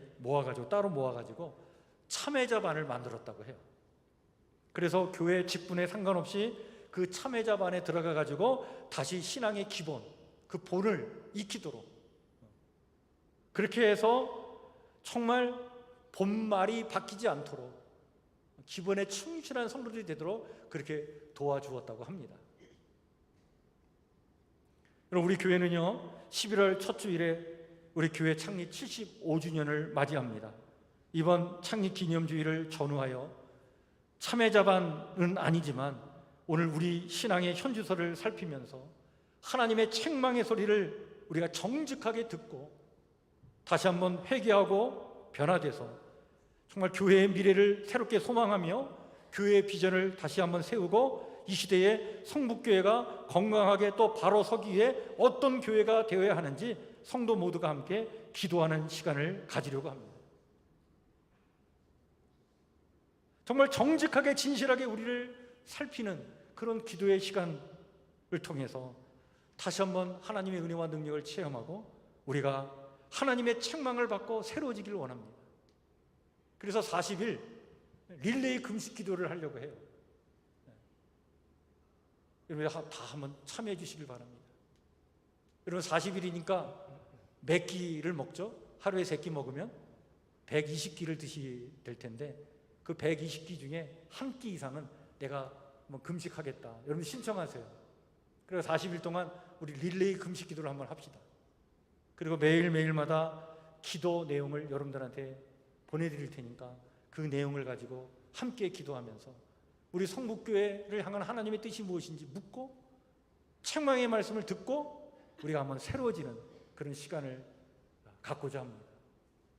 따로 모아가지고 참회자반을 만들었다고 해요. 그래서 교회 직분에 상관없이 그 참회자반에 들어가가지고 다시 신앙의 기본, 그 본을 익히도록 그렇게 해서 정말 본말이 바뀌지 않도록 기본에 충실한 성도들이 되도록 그렇게 도와주었다고 합니다. 여러분, 우리 교회는요 11월 첫 주일에 우리 교회 창립 75주년을 맞이합니다. 이번 창립 기념주일을 전후하여 참회자반은 아니지만 오늘 우리 신앙의 현주소를 살피면서 하나님의 책망의 소리를 우리가 정직하게 듣고 다시 한번 회개하고 변화돼서 정말 교회의 미래를 새롭게 소망하며 교회의 비전을 다시 한번 세우고 이 시대에 성북교회가 건강하게 또 바로 서기 위해 어떤 교회가 되어야 하는지 성도 모두가 함께 기도하는 시간을 가지려고 합니다. 정말 정직하게 진실하게 우리를 살피는 그런 기도의 시간을 통해서 다시 한번 하나님의 은혜와 능력을 체험하고 우리가 하나님의 책망을 받고 새로워지기를 원합니다. 그래서 40일 릴레이 금식 기도를 하려고 해요. 여러분 다 한번 참여해 주시길 바랍니다. 여러분 40일이니까 몇 끼를 먹죠? 하루에 3끼 먹으면 120끼를 드시게 될 텐데 그 120끼 중에 한 끼 이상은 내가 금식하겠다. 여러분 신청하세요. 그래서 40일 동안 우리 릴레이 금식 기도를 한번 합시다. 그리고 매일매일마다 기도 내용을 여러분들한테 보내드릴 테니까 그 내용을 가지고 함께 기도하면서 우리 성북교회를 향한 하나님의 뜻이 무엇인지 묻고 책망의 말씀을 듣고 우리가 한번 새로워지는 그런 시간을 갖고자 합니다.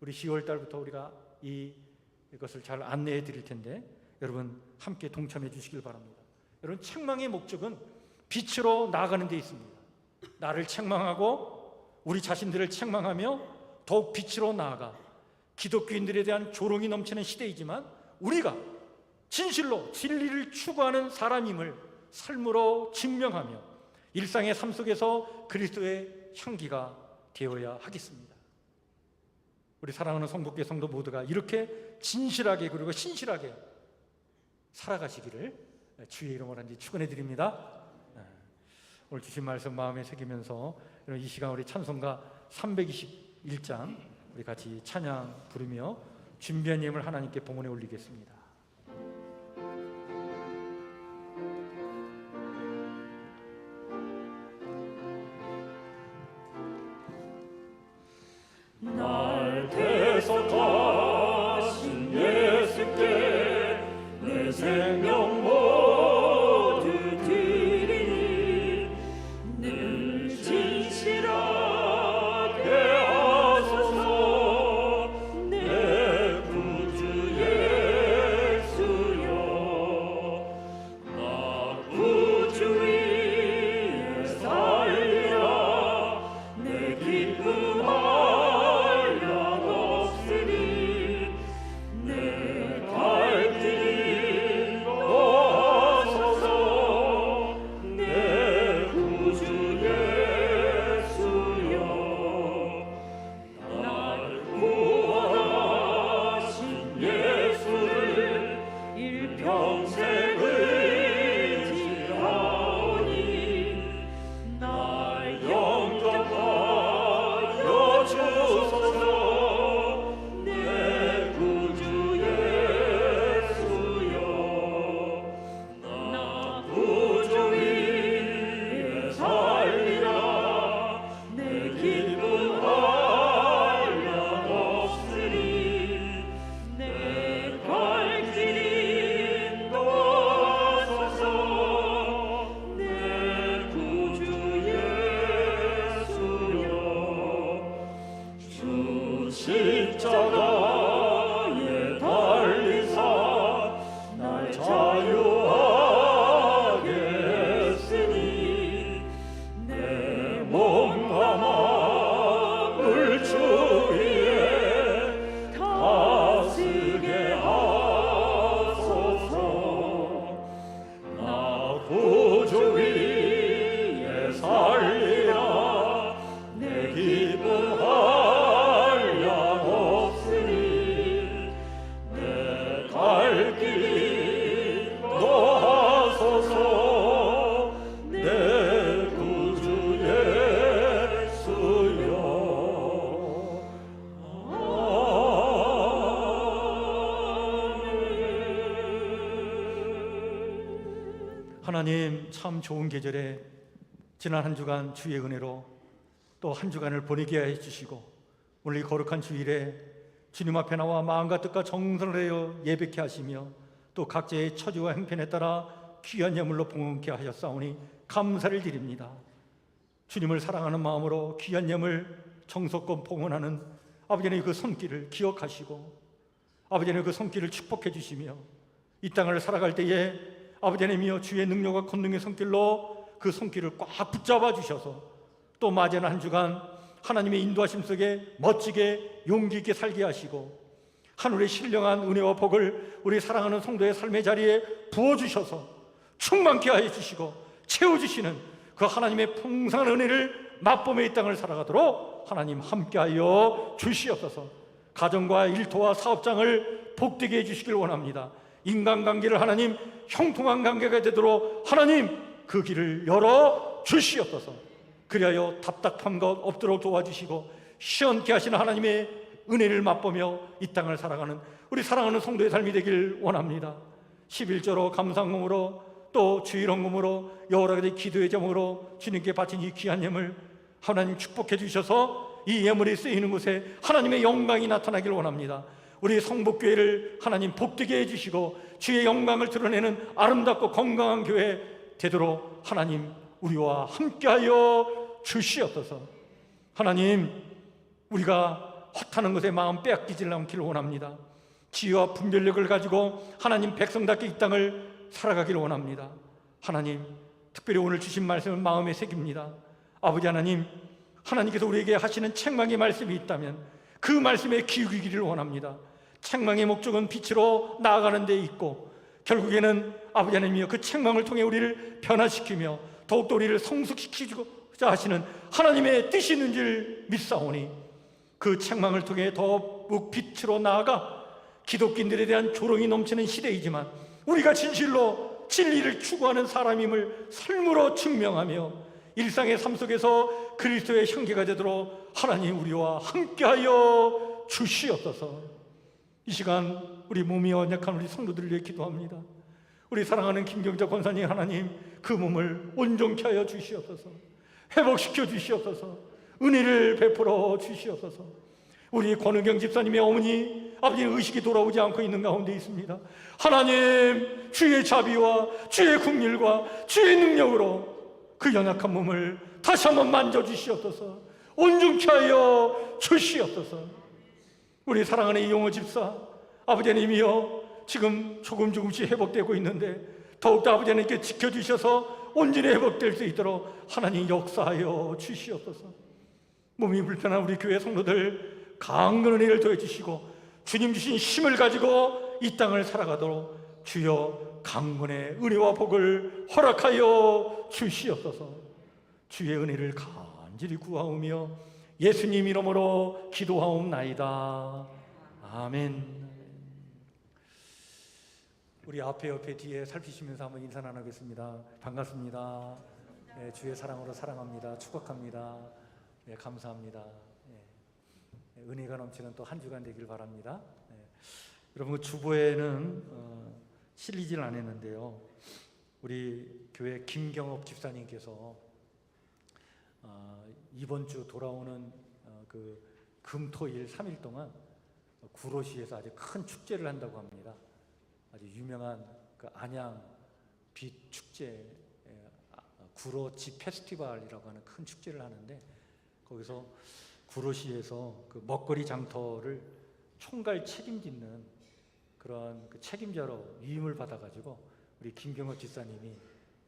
우리 10월 달부터 우리가 이것을 잘 안내해 드릴 텐데 여러분 함께 동참해 주시길 바랍니다. 여러분 책망의 목적은 빛으로 나아가는 데 있습니다. 나를 책망하고 우리 자신들을 책망하며 더욱 빛으로 나아가 기독교인들에 대한 조롱이 넘치는 시대이지만 우리가 진실로 진리를 추구하는 사람임을 삶으로 증명하며 일상의 삶 속에서 그리스도의 향기가 되어야 하겠습니다. 우리 사랑하는 성북교회 성도 모두가 이렇게 진실하게 그리고 신실하게 살아가시기를 주의 이름으로 축원해 드립니다. 오늘 주신 말씀 마음에 새기면서 이 시간 우리 찬송가 321장 우리 같이 찬양 부르며 준비한 예물 하나님께 봉헌에 올리겠습니다. 날 대속하신 예수께 내 생명 모두 드리니 늘 진실하게 하소서 내 구주 예수여. 나 구주 위에 살리라 내 기쁨 십자가에 달리사 날 자유하게 했으니 내 몸과 마음을 주 위에 다스게 하소서. 나 구주 위에 살리라 내 기쁨 한량 없으니 내 갈 길이 노하소서. 내 구주 예수여. 하나님, 참 좋은 계절에 지난 한 주간 주의 은혜로 또 한 주간을 보내게 해주시고 오늘 이 거룩한 주일에 주님 앞에 나와 마음과 뜻과 정성을 하여 예배케 하시며 또 각자의 처지와 행편에 따라 귀한 예물로 봉헌케 하셨사오니 감사를 드립니다. 주님을 사랑하는 마음으로 귀한 예물 정성껏 봉헌하는 아버지의 그 손길을 기억하시고 아버지의 그 손길을 축복해 주시며 이 땅을 살아갈 때에 아버지 하나님이여 주의 능력과 권능의 손길로 그 손길을 꽉 붙잡아 주셔서 또 맞이하는 한 주간 하나님의 인도하심 속에 멋지게 용기 있게 살게 하시고 하늘의 신령한 은혜와 복을 우리 사랑하는 성도의 삶의 자리에 부어주셔서 충만케 하여 주시고 채워주시는 그 하나님의 풍성한 은혜를 맛보며 이 땅을 살아가도록 하나님 함께하여 주시옵소서. 가정과 일터와 사업장을 복되게 해주시길 원합니다. 인간관계를 하나님 형통한 관계가 되도록 하나님 그 길을 열어 주시옵소서. 그리하여 답답한 것 없도록 도와주시고 시원케 하시는 하나님의 은혜를 맛보며 이 땅을 살아가는 우리 사랑하는 성도의 삶이 되길 원합니다. 11조로 감상금으로 또 주일헌금으로 여러 가지 기도의 제목으로 주님께 바친 이 귀한 예물 하나님 축복해 주셔서 이 예물이 쓰이는 곳에 하나님의 영광이 나타나길 원합니다. 우리 성복교회를 하나님 복되게 해주시고 주의 영광을 드러내는 아름답고 건강한 교회 되도록 하나님 우리와 함께하여 주시옵소서. 하나님, 우리가 헛하는 것에 마음 빼앗기질 않기를 원합니다. 지혜와 분별력을 가지고 하나님 백성답게 이 땅을 살아가기를 원합니다. 하나님, 특별히 오늘 주신 말씀을 마음에 새깁니다. 아버지 하나님, 하나님께서 우리에게 하시는 책망의 말씀이 있다면 그 말씀에 귀 기울이기를 원합니다. 책망의 목적은 빛으로 나아가는 데 있고 결국에는 아버지 하나님이여 그 책망을 통해 우리를 변화시키며 더욱더 우리를 성숙시키고자 하시는 하나님의 뜻이 있는 줄 믿사오니 그 책망을 통해 더욱 빛으로 나아가 기독교인들에 대한 조롱이 넘치는 시대이지만 우리가 진실로 진리를 추구하는 사람임을 삶으로 증명하며 일상의 삶 속에서 그리스도의 형제가 되도록 하나님 우리와 함께하여 주시옵소서. 이 시간 우리 몸이 연약한 우리 성도들을 위해 기도합니다. 우리 사랑하는 김경자 권사님 하나님 그 몸을 온전케 하여 주시옵소서. 회복시켜 주시옵소서. 은혜를 베풀어 주시옵소서. 우리 권은경 집사님의 어머니 아버지의 의식이 돌아오지 않고 있는 가운데 있습니다. 하나님 주의 자비와 주의 긍휼과 주의 능력으로 그 연약한 몸을 다시 한번 만져주시옵소서. 온전케 하여 주시옵소서. 우리 사랑하는 이용호 집사 아버지 하나님이여 지금 조금씩 회복되고 있는데 더욱더 아버지 하나님께 지켜주셔서 온전히 회복될 수 있도록 하나님 역사하여 주시옵소서. 몸이 불편한 우리 교회 성도들 강건한 은혜를 더해주시고 주님 주신 힘을 가지고 이 땅을 살아가도록 주여 강건의 은혜와 복을 허락하여 주시옵소서. 주의 은혜를 간절히 구하오며 예수님 이름으로 기도하옵나이다. 아멘. 우리 앞에 옆에 뒤에 살피시면서 한번 인사 나누겠습니다. 반갑습니다. 네, 주의 사랑으로 사랑합니다. 축복합니다. 네, 감사합니다. 네, 은혜가 넘치는 또 한 주간 되길 바랍니다. 네, 여러분 주보에는 실리질 않았는데요. 우리 교회 김경업 집사님께서 이번 주 돌아오는 그 금토일 3일 동안 구로시에서 아주 큰 축제를 한다고 합니다. 아주 유명한 그 안양 빛 축제, 구로 집 페스티벌이라고 하는 큰 축제를 하는데 거기서 구로시에서 그 먹거리 장터를 총괄 책임짓는 그런 그 책임자로 위임을 받아가지고 우리 김경업 집사님이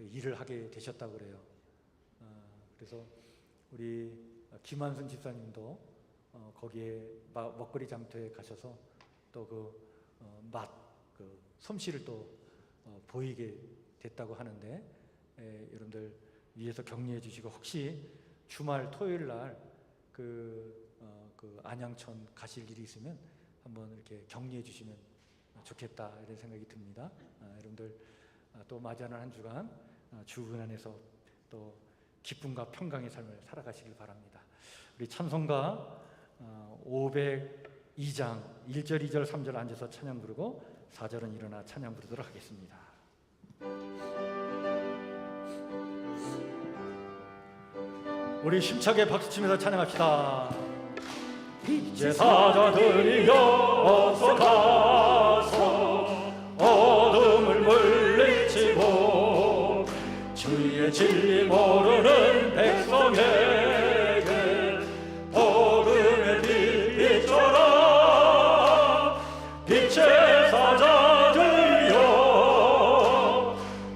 일을 하게 되셨다고 그래요. 그래서 우리 김한순 집사님도 거기에 먹거리 장터에 가셔서 또 그 그 솜씨를 또 보이게 됐다고 하는데, 여러분들 위에서 격려해 주시고, 혹시 주말 토요일 날 그 안양천 가실 일이 있으면 한번 이렇게 격려해 주시면 좋겠다, 이런 생각이 듭니다. 여러분들 또 맞이하는 한 주간 주 안에서 또 기쁨과 평강의 삶을 살아가시길 바랍니다. 우리 찬송가 502장 1절, 2절, 3절 앉아서 찬양 부르고 4절은 일어나 찬양 부르도록 하겠습니다. 우리 힘차게 박수치면서 찬양합시다. 빛의 사자들이여 어서 가서 어둠을 물리치고 주의 진리 모르는 백성에게 복음의 빛 비춰라. 빛의 사자들이여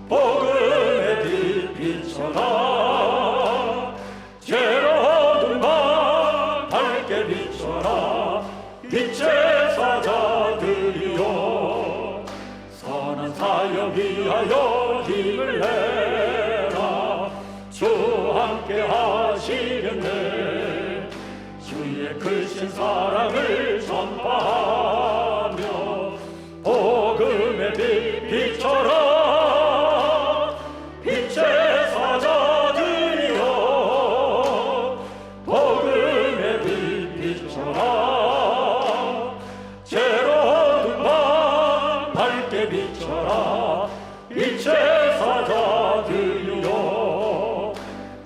복음의 빛 비춰라. 빛의 사자들이여 선한 사역 위하여 힘을 내라. 주 함께 하시겠네. 주의 크신 사랑을 전파하며 복음의 빛 비춰라. 빛의 사자들이여 복음의 빛 비춰라. 빛의 사자들이여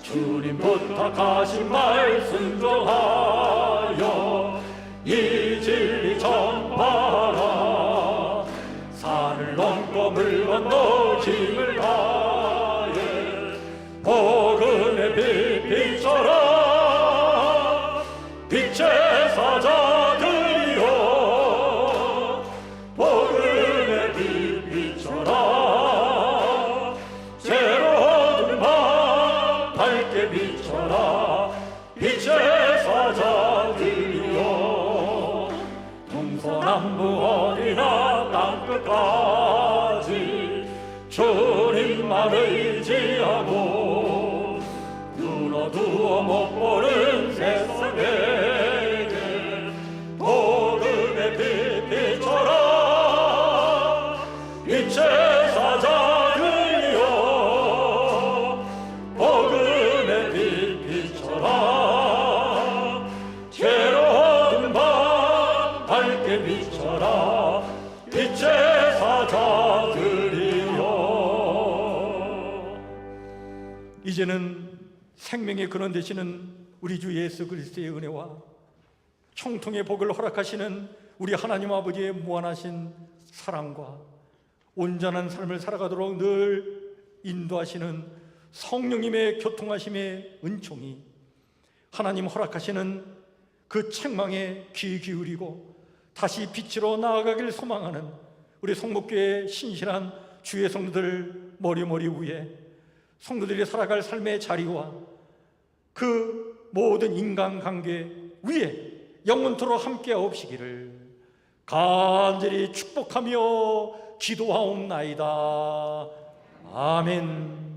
주님 부탁하신 말 순종하여 이 진리 전파하라. 산을 넘고 물 건너 힘을 다해 복음의 빛 비춰라. 빛의 사자들이여 복음의 빛 비춰라. 빛의 사자들이여 동서남부 어디나 땅끝까지 주님만 의지하고 눈 어두워 못 보는 세상에게 복음의 빛 비춰라. 빛의 사자들이여 복음의 빛 비춰라. 비춰라. 빛의 사자들이여 이제는 생명의 근원 되시는 우리 주 예수 그리스도의 은혜와 총통의 복을 허락하시는 우리 하나님 아버지의 무한하신 사랑과 온전한 삶을 살아가도록 늘 인도하시는 성령님의 교통하심의 은총이 하나님 허락하시는 그 책망에 귀 기울이고 다시 빛으로 나아가길 소망하는 우리 성목교회의 신실한 주의 성도들 머리 위에 성도들이 살아갈 삶의 자리와 그 모든 인간관계 위에 영원토록 함께하옵시기를 간절히 축복하며 기도하옵나이다. 아멘.